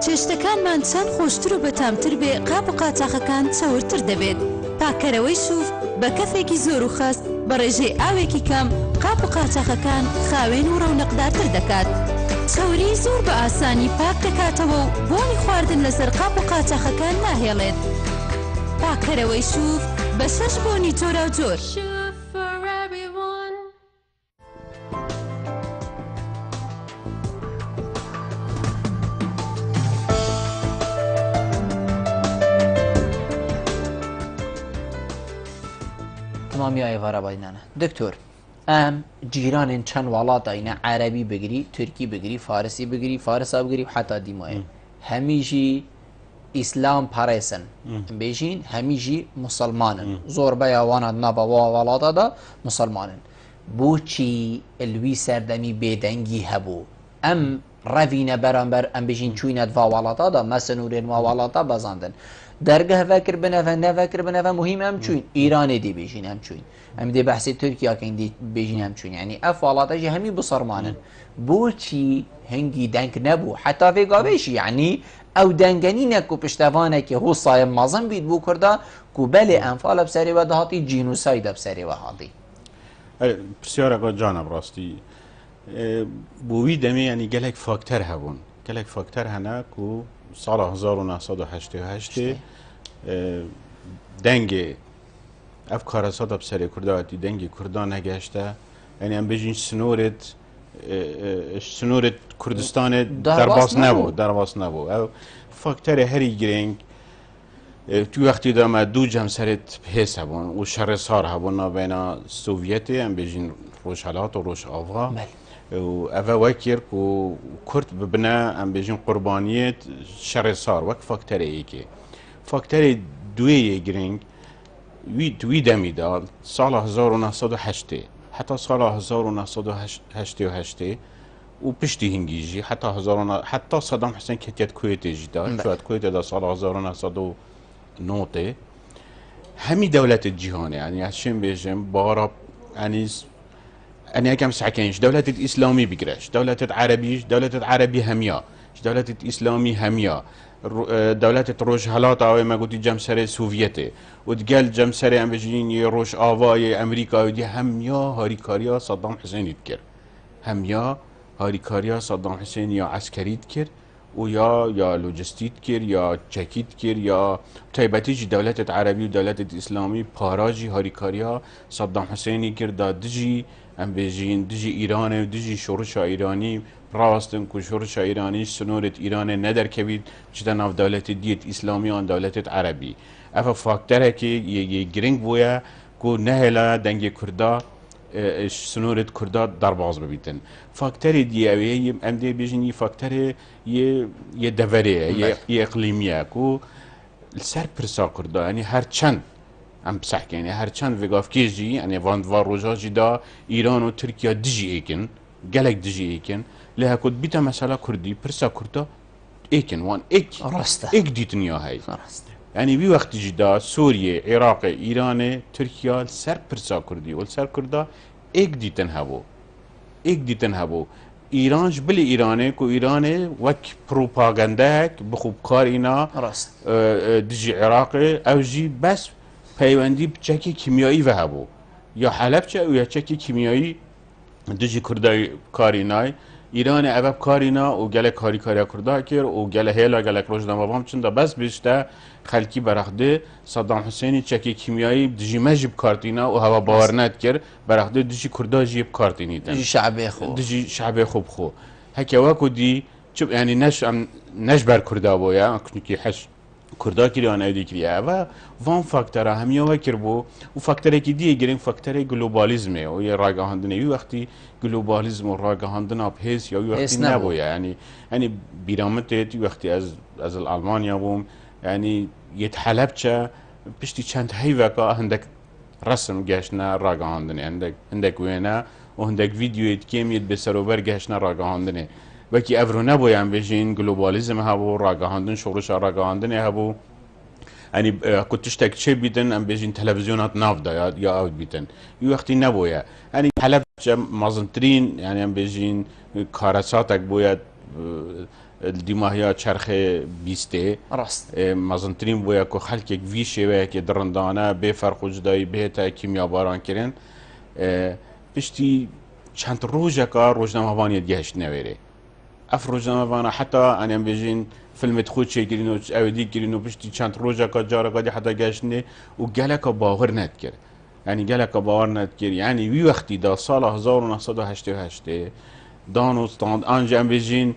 Speaker 5: چێشتەکانمان چەند خۆشتر و بەتامتر بێ قاپ و قاچاقەکان چەورتر دەبێت پاکەرەوەی شوف بە کەفێکی زۆر و خەست بە ڕێژەی ئاوێکی کەم قاپ و قاچاقەکان خاوێن و ڕەونەقدارتر دەکات چەوری زۆر بە ئاسانی پاک دەکاتەوە و بۆنی خواردن لەسەر قاپ و قاچاقەکان ناهێڵێت پاکەرەوەی شوف بە 6 بۆنی جۆرا و جۆر
Speaker 1: تمامی آیوارا بادینانه دکتر ام جیران چند ولات اینا عربی بگیری ترکی بگیری فارسی بگیری فارسا بگیری و حتی دیمایه همیجی اسلام پارسن بیشین همیجی مسلمانن زور بیا وانا نبا ولاتا دا مسلمانن بوچی الوی سردمی بدنگی هبو ام روینه برانبر ام بیشین چوینت و ولاتا دا مسنورین و ولاتا بزاندن درگه فکر بنفه نفکر بنفه مهم هم چون ایران دی بیجین هم چون هم دی بحث ترکیه که دی بیجین هم چون یعنی افعالاتش همی بصرمانن بو چی هنگی دنگ نبو حتی فیگاویش یعنی او دنگنی نکو پشتوانه که هو صایم مازم بید بو کرده که بله انفال بسری و دهاتی جینوساید بسری و هاتی
Speaker 2: بسیار اگه جانب راستی بوی دمی یعنی گلک فاکتر هبون گلک فاکتر هنه که سال 1988 دنگ افکار صدب سری کرداتی دنگ کردان نگشته یعنی هم بجین سنورت کردستان درباس نبود او فاکتر هری گرنگ تو وقتی دا ما دو جمسرت حس هبون و شر سار هبون بین سوویتی ام بیجین روشالات و روش آوا و اوه وکر کو کرد ببنا ام بیجین قربانیت شر سار وک فاکتر ایکی فاکتر دوی گرینگ وی دمیدا سال 1908 حتی سال 1988 و پشتی هنگیجی حتی صدام حسین کتیت کویت جدا شاید کویت دا سال 1909 همی دولت جهانه يعني عشان بيجم بارا يعني كم ساكنش دولة الإسلامي بقرش دولة العربي دولة العربي هميا دولة الإسلامي هميا دولة روش هلاتا أو ما قلت جمسرة سوفيتي وتقال جمسرة أم بيجين روش آواي أمريكا ودي هميا هاريكاريا صدام حسين يذكر هميا هاريكاريا صدام حسين يا عسكري تكر ويا لوجستيت كير يا تشيكيت كير يا تايبتيج دولة العربي ودولة الإسلامي باراجي هاريكاريا صدام حسين كير دا دجي ام بيجين دجي إيراني ودجي شورشا إيراني راستن كو شورشا إيراني سنورة إيراني ندر كبير جدا ناف دولة ديت إسلامي عن دولة العربي أفا فاكتره كي يجرينج بويا كو نهلا دنجي كردا سنورة كردا درباز ببيتن فاكتوري دي اوي ام دي بيجني فاكتوري يه دفريه يه اقليميه كو السر برسا كردا يعني هر چند ام بصح يعني هر چند فيغافكيجي يعني فان روجاجي دا ايران و تركيا دجي ايكن قالك دجي ايكن لها كنت بيتا مسألة كردي برسا كردا ايكن وان ايك ديتن يا هاي يعني بي وقت جدا سوريا عراق ايران تركيا السر برسا كردي والسر كردا ايك ديتن هبو ایران جبل ایرانه کو ایرانه وک پروپاگانداک بخوب کار اینا دجی عراق او جی بس پیوندی بچکی کیمیایی و هبو یا حلب چه او یا چکی کیمیایی دجی کردای کارینای ایران اوب کارینا و گله کاری کرده کر و گله هیلا گله روزنامه بام چنده بس بیشتر خلکی برخده صدام حسینی چکی کیمیایی دجی مجب کارتینا و هوا باور ند کر برخده دجی کرده جیب کارتینی دن دجی شعبه خوب خو هکه واکو دی چوب یعنی نش بر کرده بویا کنی حش کرده کری آن ایدی کریه و وان فاکتره همیه وکر بو و فاکتره که دیگه گرین فاکتره گلوبالیزمه و یه راگهاندنه یه وقتی گلوبالیزم و راگهاندنه بحیث یا یه وقتی نبویه یعنی بیرامتت یه وقتی از الالمانیا بوم يعني يتحلب چه بشتي چند هيوكا هندك رسم گشنا راگهاندنه هندك وينا وهندك فيديو يتكيم يد بسروبر گشنا راگهاندنه وكي افرو نبويان بيجين جلوباليزم هبو راگهاندن شورش راگهاندنه هبو يعني كنت تشتك شي بيتن ام بيجين تلفزيونات نافدا يا اوت بيتن يو وقتي نبويا يعني حلب مازنترين يعني ام بيجين كارساتك بويا الدماغيا چرخ بیسته
Speaker 1: راست
Speaker 2: مازنترین بویا که خلک وی شوه که درندانه به فرق جدایی بهتا کیمیا باران کرن پشتی چند روزه که روزنامه وانی گشت نویره اف روزنامه وانا حتی انم بجین فیلم خود چه گرین و اودی گرین و پشتی چند روزه که جاره که حتی گشت نه و گله که باور ند کرد يعني گله که باور ند کرد يعني وی وقتی دا سال 1988 دانو ستاند انجام بجین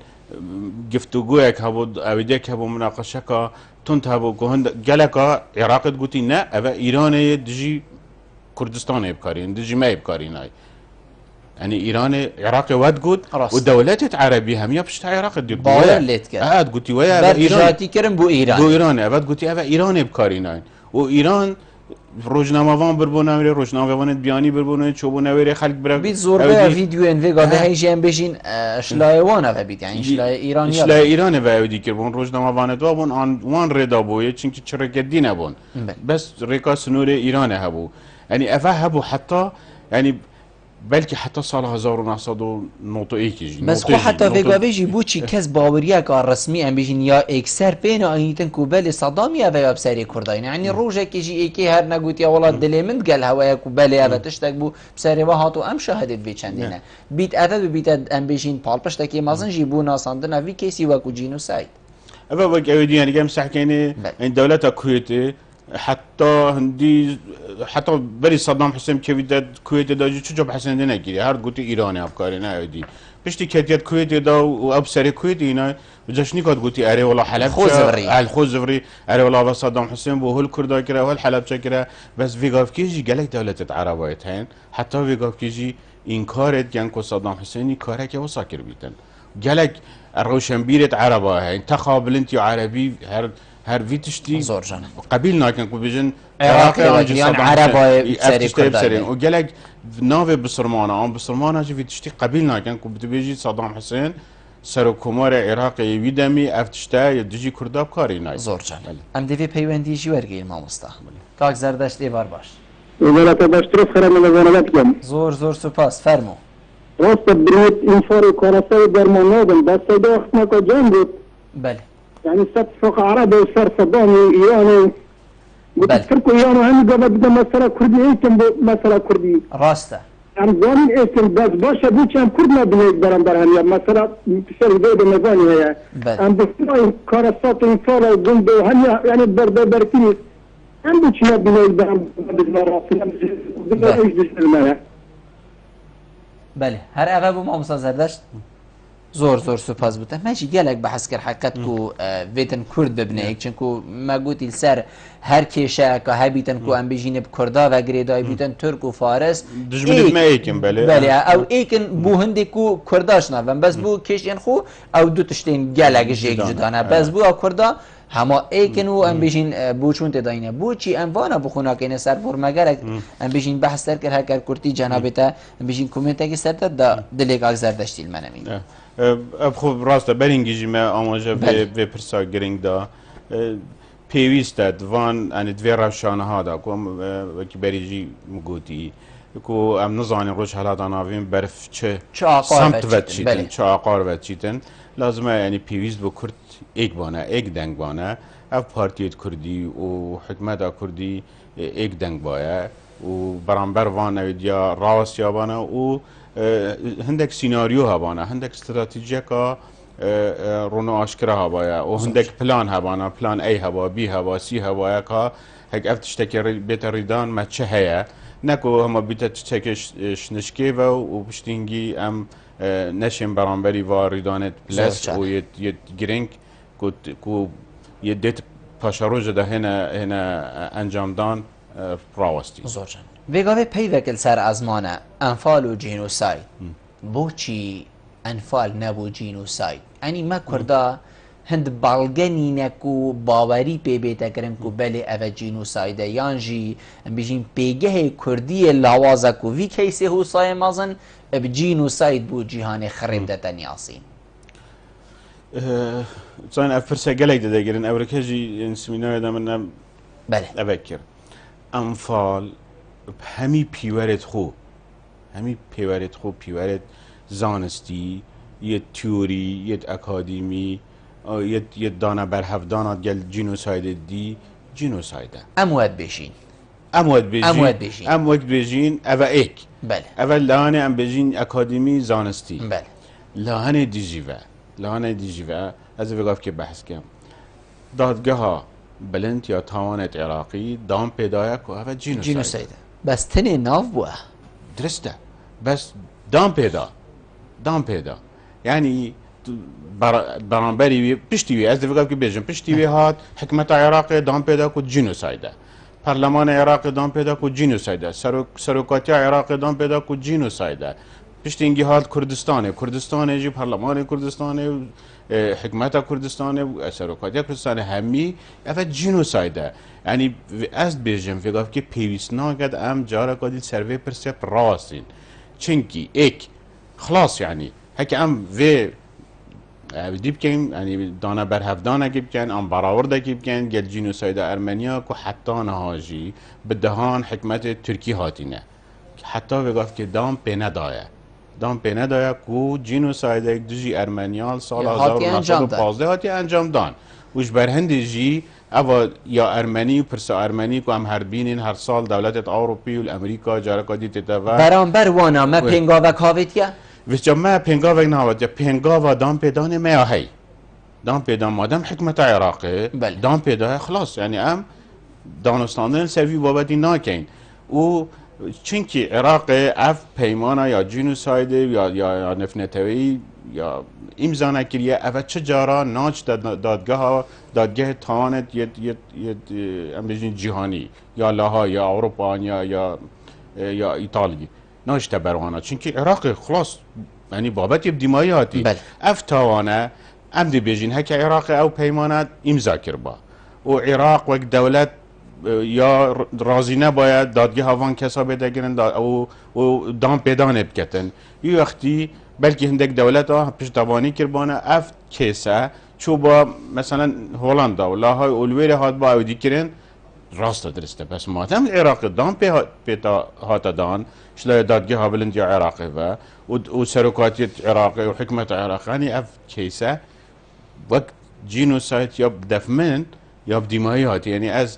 Speaker 2: گفتگویک هبود اویدک هبو مناقشه که تند هبو که هند گلکا عراق گوتی نه اوه ایران دجی کردستان بکارین دجی ما بکارین های يعني ایران عراق ود گود و دولت عربی همیه پشت عراق دید
Speaker 1: باور لیت کرد
Speaker 2: گوتی ویا
Speaker 1: برجاتی کرن بو ایران
Speaker 2: اوه گوتی اوه ایران بکارین های و ایران روزنامه وان بربونه روزنامه وان بیانی بربونه چوبو نویره خلق بره
Speaker 1: بید زور به ویدیو انوگا به هیچیم بشین اشلای وانه و بید یعنی اشلای ایرانی
Speaker 2: اشلای ایرانه و ایدی کربون روزنامه وان دو بون وان ردا بویه چونکه چرا گدی نبون بس ریکا سنور ایرانه هبو یعنی افه هبو حتی یعنی بلکه حتی سال 1991
Speaker 1: بس خو حتی وگا بیجی بو چی کس باوریه که رسمی ام بیجین یا اکثر پین آینیتن کو بلی صدامی اوه یا بسری کرداین یعنی روژه که جی ایکی هر نگوتی اولا دلی من گل هوای کو بلی اوه تشتک بو بسری و هاتو ام شاهدت بی چندینه بیت اوه بیت ام بیجین پالپشتکی مازن جی بو ناساندن اوی کسی وکو جینوساید
Speaker 2: اوه وگا اویدی یعنی که مسحکنه این دولت کویت حتى هندي حتى بري صدام حسين كويت دا چوب حسين دي نگيري هر گوتي ايراني افكاري نه دي پشتي كتيت كويت دا و ابسري كويت اینا بجاشنی کات گوتی اره ولا حلب الخوزفری اره ولا و صدام حسین بو هل کردا کرا و حلب چکرا بس ویگاف کیجی گلک دولت عربایت هن حتی ویگاف کیجی این کارت گن کو صدام حسینی کاره که وسا کر بیتن گلک روشنبیرت عربا هن تقابل انت عربی هر ویتشتی
Speaker 1: زور جان
Speaker 2: قبیل ناکن کو بجن
Speaker 1: عراقیان عربای سری کردن
Speaker 2: و گلک ناو بسرمانه آن بسرمانه جی ویتشتی قبیل ناکن کو بتبیجی صدام حسین سر کمار عراقی ویدمی افتشته یا دجی کرداب کاری نای
Speaker 1: زور جان ام دیوی پیوندی جی ورگی مامستا کاک زردشت ایوار باش
Speaker 3: وزارة باشترف خرم الوزارات كم
Speaker 1: زور سپاس فرمو
Speaker 3: راست بريد انفار كوراسي درمانادن بس ده وقت ما كان جنبت
Speaker 1: بله
Speaker 3: يعني ست فوق عربي وصار صدامي ايراني وتفكروا ايراني هم قبل بدا مسألة كردي ايكم مسألة كردي
Speaker 1: راسته
Speaker 3: يعني زاني ايكم بس باشا بو كان كردنا بنيك درم درهم يا مسألة بسر بيد مزاني هي ام بسرعي كوراسات انفار وقندو هم يعني بركيني هم بو كان بنيك درم
Speaker 1: بله هر اوه بو مامستا زردشت زور سپاس بوده ماشي گلک بحث کر حقیقت کو ویتن کرد ببنه چونکو ما گوتی السر هر کشه که هبیتن کو ام بجین بکردا و گریدای بیتن ترک و فارس
Speaker 2: دجمنت ما ایکن
Speaker 1: بله او ایکن بو هندی کو کرداش نفن بس بو کشین خو او دو تشتین گلک جیک جدانه بس بو کردا هما ایکن و ام بجین بو چون تداینه بو چی اموانا بخونا که سر فرمگرک ام بجین بحث تر کر هر کرتی جنابتا ام بجین کومنت کی سر دا دلیگ زردشتی المنمی
Speaker 2: اب خوب راسته برینگیجی ما آماجه به پرسا گرینگ دا پیویسته دوان ان دوی روشانه ها دا کو وکی بریجی مگوتی کو ام نزانی روش حالات آناویم برف چه سمت وچ چیتن چه آقار وچ چیتن لازمه یعنی پیویست بو کرد ایک بانه ایک دنگ بانه اف پارتیت کردی و حکمت کردی ایک دنگ بایه و برانبر وان اویدیا راست یا بانه و هندک سیناریو هبانه هندک استراتژی که رونو آشکره هبایا و هندک پلان هبانه پلان ای هبا بی هبا سی هبایا که هک افتشتکی بیت ریدان ما چه هیا نکو هم بیت تشکش نشکی و پشتینگی ام نشیم برانبری و ریدانت پلاس و یه گرینگ کو یه دیت پاشاروج ده هنا انجام دان راوستی
Speaker 1: زوجن ویگاوی پیوکل سر ازمانه انفال و جینوساید بو چی انفال نبو جینوساید یعنی ما کرده هند بالگنی نکو باوری پی بیتا کرن کو بله اوه جینوسایده یانجی بیجین پیگه کردی لاوازه کو وی کیسی حوصای مازن اب جینوساید بو جیهان خرب ده تنیاسین
Speaker 2: زين افرسا قليد دايرين اوركاجي انسمينا دا من
Speaker 1: بله
Speaker 2: افكر انفال همي بيورت خو همي بيورت خو بيورت زانستي يت تيوري يت اكاديمي يت دانا برهفدانات قال جينوسايد دي جينوسايد
Speaker 1: اموات بيجين
Speaker 2: اموات بيجين اوا ايك
Speaker 1: بله
Speaker 2: اول لانه ام بيجين اكاديمي زانستي
Speaker 1: بله
Speaker 2: لانه ديجيفا لانه ديجيفا از وقاف که بحث کم دادگاه بلند یا توانت عراقی دام پیدایه که اوه جینوسایده
Speaker 1: بس تنی ناف بوه
Speaker 2: درسته بس دام پیدا یعنی برانبری پشتیوی از وقاف که بیجم پشتیوی هات حکمت عراقی دام پیدا که جینوسایده پارلمان عراقی دام پیدا که جینوسایده سروکاتی عراقی دام پیدا که جینوسایده پشتینگی حال کردستانه جی پارلمان کردستانه حکمت کردستانه سروکاتی کردستانه همی افت جینوسایده یعنی از بیجم فکر که پیویست ناگد ام جارا کادی سروی پرسپ راستین چنکی ایک خلاص یعنی هک ام وی دیب کن یعنی دانا برهفدانه کی بکن ام براورده کی بکن گل جینوسایده ارمنیا کو حتی نهاجی بدهان حکمت ترکی هاتینه حتی وقت که دام پینه دایه کو جینوساید یک دوجی ارمنیال سال 1915 هاتی انجام دان وش برهندی جی اوا یا ارمنی و پرسا ارمنی کو هم هر بینین هر سال دولت اروپی و امریکا جارکا دیت تا
Speaker 1: برانبر وانا ما پنگاوک هاویتیا
Speaker 2: وش ما پنگاوک نهاوت یا پنگاوا دام پیدان ما هی دام پیدان مادم حکمت عراقی دام پیدا خلاص یعنی ام دانستاندن سوی بابتی ناکین و چونکی عراق اف پیمانا یا جینوساید یا نفنتوی یا امضا نکریه اول چه جارا ناچ دادگاه تاوانت ام بجین جهانی یا لاها یا اروپا یا ایتالیا ناچ تبروانا چونکه عراق خلاص یعنی بابت دیمایی هاتی اف تاوانه ام دی بجین هک عراق او پیمانت امضا کربا و عراق وقت دولت یا راضی نباید دادگاه هاوان کسا بده گرن او دام پیدانه بکتن یه وقتی بلکه هندک دولت ها پشتوانی کربانه اف کیسه چو با مثلا هولندا و لاهای اولویر هات با اودی کرن راست درسته پس مادام عراق دام پیتا هات دان شلای دادگاه ها بلند یا عراقی و سرکاتیت عراقی و حکمت عراقانی اف کیسه وقت جینوساید یا دفمن یا بدیمایی هات یعنی از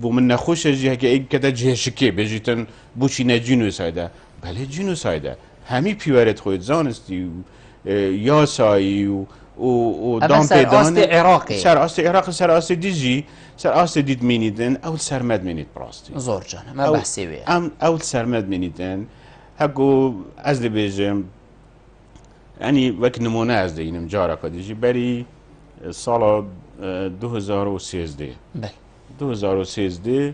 Speaker 2: و من نخوش جهه که این کتا جهه شکی بجیتن بوچی نه جینوسایده بله جینوسایده همی پیورت خود زانستی یاسایی و دام پیدان سر آست عراقی سر آست دیجی سر آست دید مینیدن اول سرمد مینید براستی
Speaker 1: زور جان ما بحثی بيه
Speaker 2: اول سرمد مینیدن هکو از دی بیجم یعنی وقت نمونه از دینم جارا کدیجی بری سال 2013
Speaker 1: بله
Speaker 2: 2013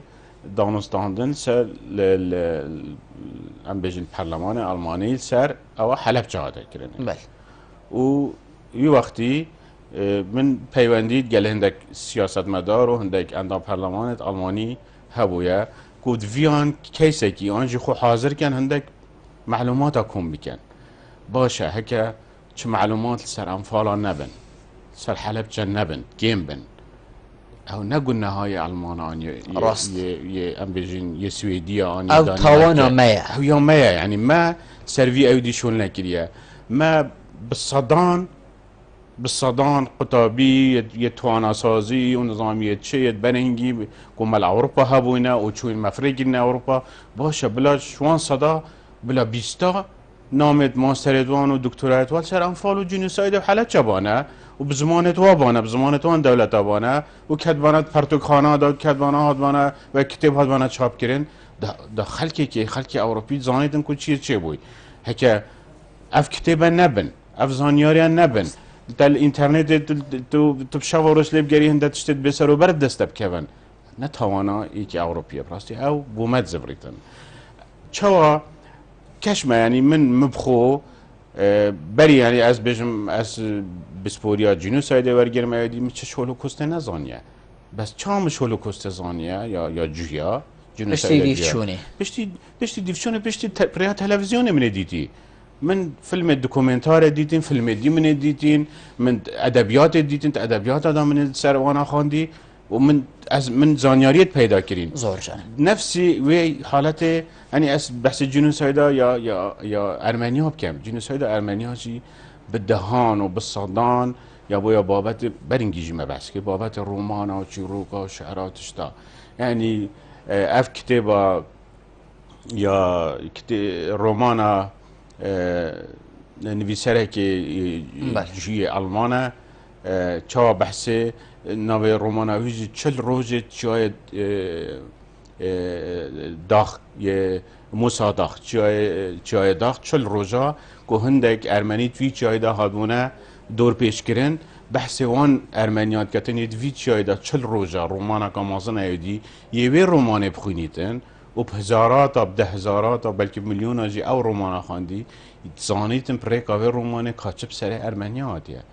Speaker 2: دانستاندن سر ام بجن پارلمان آلمانی سر او حلب جاده کرنه
Speaker 1: بله
Speaker 2: و یه وقتی من پیوندید گله هندک سیاست مدار و هندک اندام پارلمانت آلمانی هبویا کود ویان کیسه کی آنجی خو حاضر کن هندک معلومات کم بکن باشه هکا چه معلومات سر انفالا نبن سر حلب جن نبن گیم بن او نقول نهاية ألمان ام بيجين سويدية
Speaker 1: او توانا مايا
Speaker 2: او يوم مايا يعني ما سيرفي او دي شون لكريا ما بالصدان قطابي يتوانا سازي ونظامية شيء بنهنجي كمال أوروبا هابونا وشوين مفرقين أوروبا باشا بلا شوان صدا بلا بيستا نامد ماستر ادوان و دکترایت وال سر انفال و جنوساید حالت چبانه و بزمانت وابانه بزمانت وان دولت وابانه و کدبانت پرتوکخانه دا کدبانه هادبانه و کتاب هادبانه چاپ کرن دا خلکی که خلکی اوروپی زانیدن که چیه بوی هکه اف کتابه نبن اف زانیاری نبن دل اینترنت تو بشاو رسلی بگری هنده تشتید بسر و برد دسته بکون نتوانا ایکی اوروپیه براستی او بومد زبریتن چوا کشمه یعنی من مبخو بری یعنی از بجم از بسپوریا جنوسایده ورگرم ایدی میچه هولوکوست نزانیه بس چامش هولوکوست زانیه یا جویا
Speaker 1: جنوسایده دیفشونه
Speaker 2: پشتی دیفشونه پشتی پریا تلویزیون من دیدی من فیلم دکومنتار دیدین فیلم دی من دیدین من ادبیات دیدین ادبیات آدم من سروانا خواندی و من زانیاریت پیدا کردین
Speaker 1: زور جان
Speaker 2: نفسی و حالت یعنی از بحث جنوسایدا یا ارمنیا بکم جنوسایدا ارمنیا چی بدهان و بالصدان یا بابت برنگیجی ما بحث که بابت رومانا و چیروکا و شعراتش تا یعنی اف کتابا یا رومانا نویسره که جوی آلمانه چا بحث نوی رومانویجی 40 روز چای داخ یه موسا داخ چای داخ 40 روزا که هندک ارمنی توی چای دا هادونه دور پیش کرن بحث وان ارمنیات کتنید وی چای دا 40 روزا رومانا کامازن ایدی یه وی رومانه بخونیتن و بهزارات و ده هزارات و بلکه میلیون آجی او رومانا خواندی زانیتن پریکاوی رومانه کاچب سر ارمنیاتیه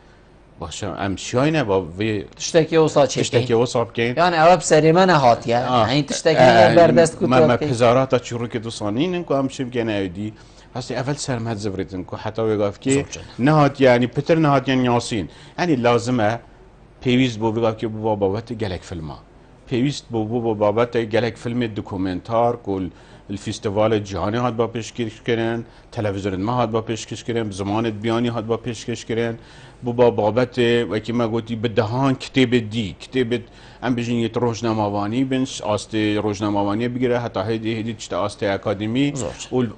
Speaker 2: باشه امشای نه با وی
Speaker 1: تشتکی وصا چه
Speaker 2: تشتکی وصا بکن
Speaker 1: یعنی عرب سری من هات یعنی تشتکی بردست کتاب
Speaker 2: ما بهزارات تا چیرو که دوستانین کو امشی بکن ایدی هستی اول سرمت زبریتن کو حتی وقاف که نهات یعنی پتر نهات یعنی یاسین یعنی لازمه پیویست بو وقاف که بو بابت گلک فیلما پیویست بو بابت گلک فیلم دکومنتار کل الفستیوال جهانی هات با پیشکش کردن تلویزیون ما هات با پیشکش کردن زمان بیانی هات با پیشکش کردن با بابت وکی ما گویی بدهان کتاب دی کتاب ام بجنیت روزنامه‌وانی بنش آست روزنامه‌وانی بگیره حتی هدی چت آست اکادمی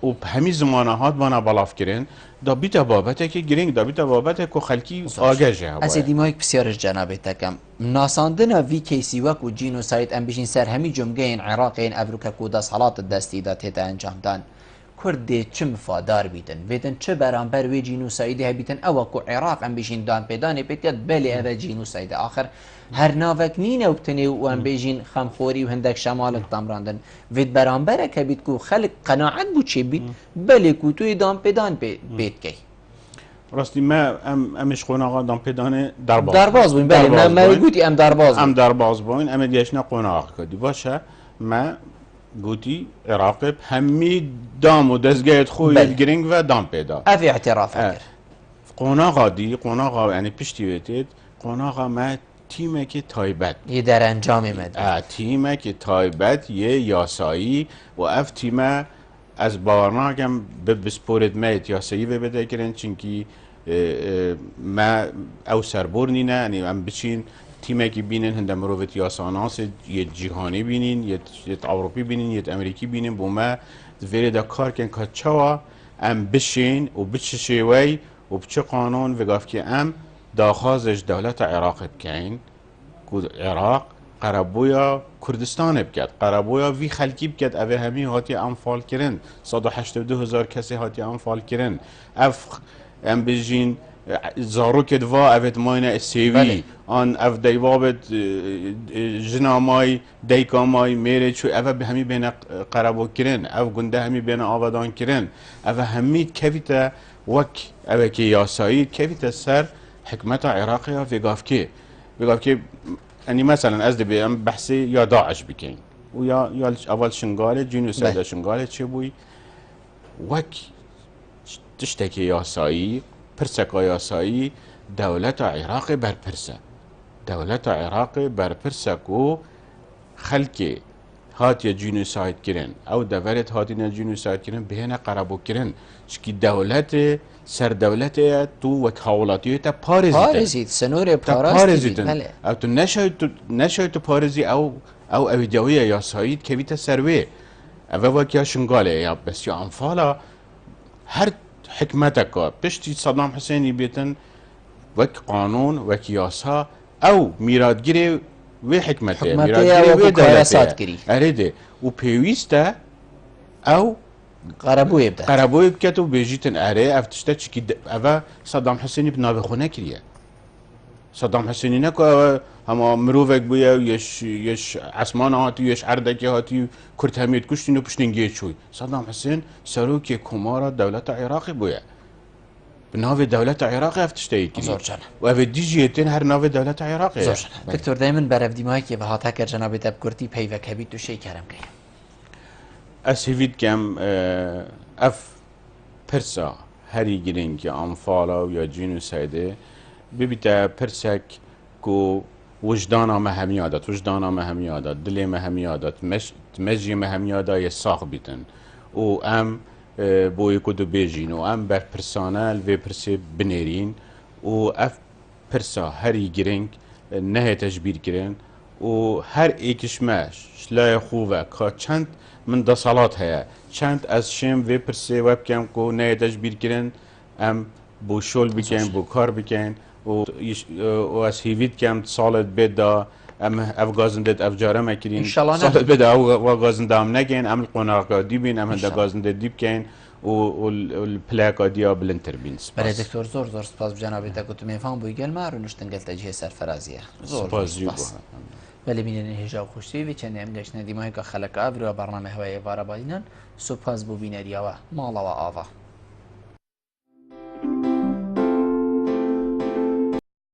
Speaker 2: و همین زمانهات بانا بالاف کردن دابیت بابت که گرینگ دابیت بابت که خلکی آگاهی
Speaker 1: از دیمایک بسیارش جنابه تکم ناساندن وی کیسی وکو جینوساید ام بجین سر همی جمعه عراق این افریقا کودا صلات دستی داده تا انجام دان کوردێ چ مفادار بیتن بێتن چه بەرامبەر وێ جینوسایدی هەبیتن ئەوە کو عێراق ئەم بژین دان پێدانێ پێێت بەلێ ئەvە جینوسایدە آخر هەر ناوەک نینە و بتنێ و ئەم بێژین خەمخۆری و هەندێک شەمالک تامڕاندن وێت بەرامبەرە کە بیت و خەلک قەناعەت بوو چێ بیت بەلێک و توی دان پێدان پێتکەی
Speaker 2: ڕاستی ئەمش قۆناغا دامپێدانێ
Speaker 1: دەرباز بووین گوتی ئەم دەرباز
Speaker 2: ئەم دەرباز بووین ئەمە دیێشنە قۆناغەکەدی باشە مە گوتی عێراقب هەممی دام و دەستگایت خۆی گرنگ و دام پێدا
Speaker 1: ئەڤ اعتراف کرد
Speaker 2: قۆناغادی قۆناغا ینی پشتی وێتێت قۆناغا مە تیمێکی تایبەت
Speaker 1: یە دەرەنجامی مەد
Speaker 2: تیمێکی تایبەت یە یاسایی و ئەف تیمە ئەس باوەڕناکەم بسپۆرت مەیت یاسایی وێ بەدەکردن چونکی ئەو سەربۆر نینە ئەنی ئەم بچین تیمێکی بینن هەندە مرۆڤێت یاساناست یەت جیهانی بینین یەت ئەوروپی بینین یەت ئەمریکی بینین بۆ مە vêrêda karkên ka çawa em bişên û biçi şêwey û biçi qanûn vegavkê em daxwazê ji dewleta Iraqê bikeyn ku Iraq qerebûya Kurdistanê biket qerebûya vî xelkî biket ev ê hemî hatiye em falkirin 182,000 kesê hatiye em falkirin ev em bijîn zarokê diva evê mayne sêvî an ev deyvabet jina may deyka may mêrê çû ev hemî bêne qerebûkirin ev gunde hemî bêne avedankirin ev hemî kevîte wek evekê yasayî kevîte ser hikmeta Iraqê ya vêgavkê enî mesela ez dibê em behsê ya Daeş bikeyn û ya eval şingalê cînûsayda şingalê çêbûyî wek tiştekê yasayî pirseka yasayî dewleta Iraqê berpirse dewleta Iraqê berpirse ku xelkê hatiye cînûsayd kirin ew deverêt hatîne cînûsayd kirin bihêne qerebûkirin çikî dewletê serdewletê ye tu wek hawlatiyê te parêzît
Speaker 1: senûrê
Speaker 2: parêzîtin ew tu neşew tu parêzî ew evidewiya yasayî kevîte ser wê ev wekiya şingalê ya besiya enfala her hikmeteka piştî Saddam Hüseyinî bêtin wek qanûn wek yasa ew mîradgirê wê hikmetê
Speaker 1: wê deletê
Speaker 2: erê dê û pêwîst e ew qerebûyê biket û bêjîtin erê ev tişte çikî ev Saddam Hüseyinî bi navê xwe nekiriye Saddam Hüseyinî ne ku ew hema mirovek bûye yeş esmana hatî yeş erdekê hatî Kurd hemî kuştîn û piştîn gê çûy Saddam Hüseyin serokê komara dewleta Iraqê bûye bi navê dewleta Iraqê ev tişteyê kiriye û ev ê dijî tên her navê dewleta Iraqê ye
Speaker 1: Diktor dê min berevdîmayekê ve hata kir cenabê te bi Kurdî peyvek hebî tu şey kerem keye
Speaker 2: ez hêvî dikem ev pirsa herî girîng ya enfala û ya cînûsaydê bibîte pirsek ku wijdana me hemiya dat wijdana me hemiya dat dilê me hemiya dat mejiyê me hemiya da yê sax bîtin û em boyê ku dibêjîn û em berpirsane li vê pirsê binêrîn û ev pirsa herî girîng nehête ji bîr kirin û her êkişme şilaya xû ve ka çend min desalat heye çend ez şêm vê pirsê we bikem ku nehête ji bîr kirin em bû şol bikeyn bû kar bikeyn û ez hêvî dikem salet bê da em ev gazindê ev care me kirîn salet bê da ew gazinde em negeyn em li qonaqeka dîbîn em hinde gazindê dî bikeyn û li pileka diya bilindtir bîn
Speaker 1: berê doktor zor spas bi cenabê te gotu mêvan bûyî gelme rûniştin gel te cihê serferaziye belê bînenê hêja û xuştî vê çendê em geştine dîmaheka xeleka ev rûya bername hewayê vara badînan spas bû bîneriya we mala we ava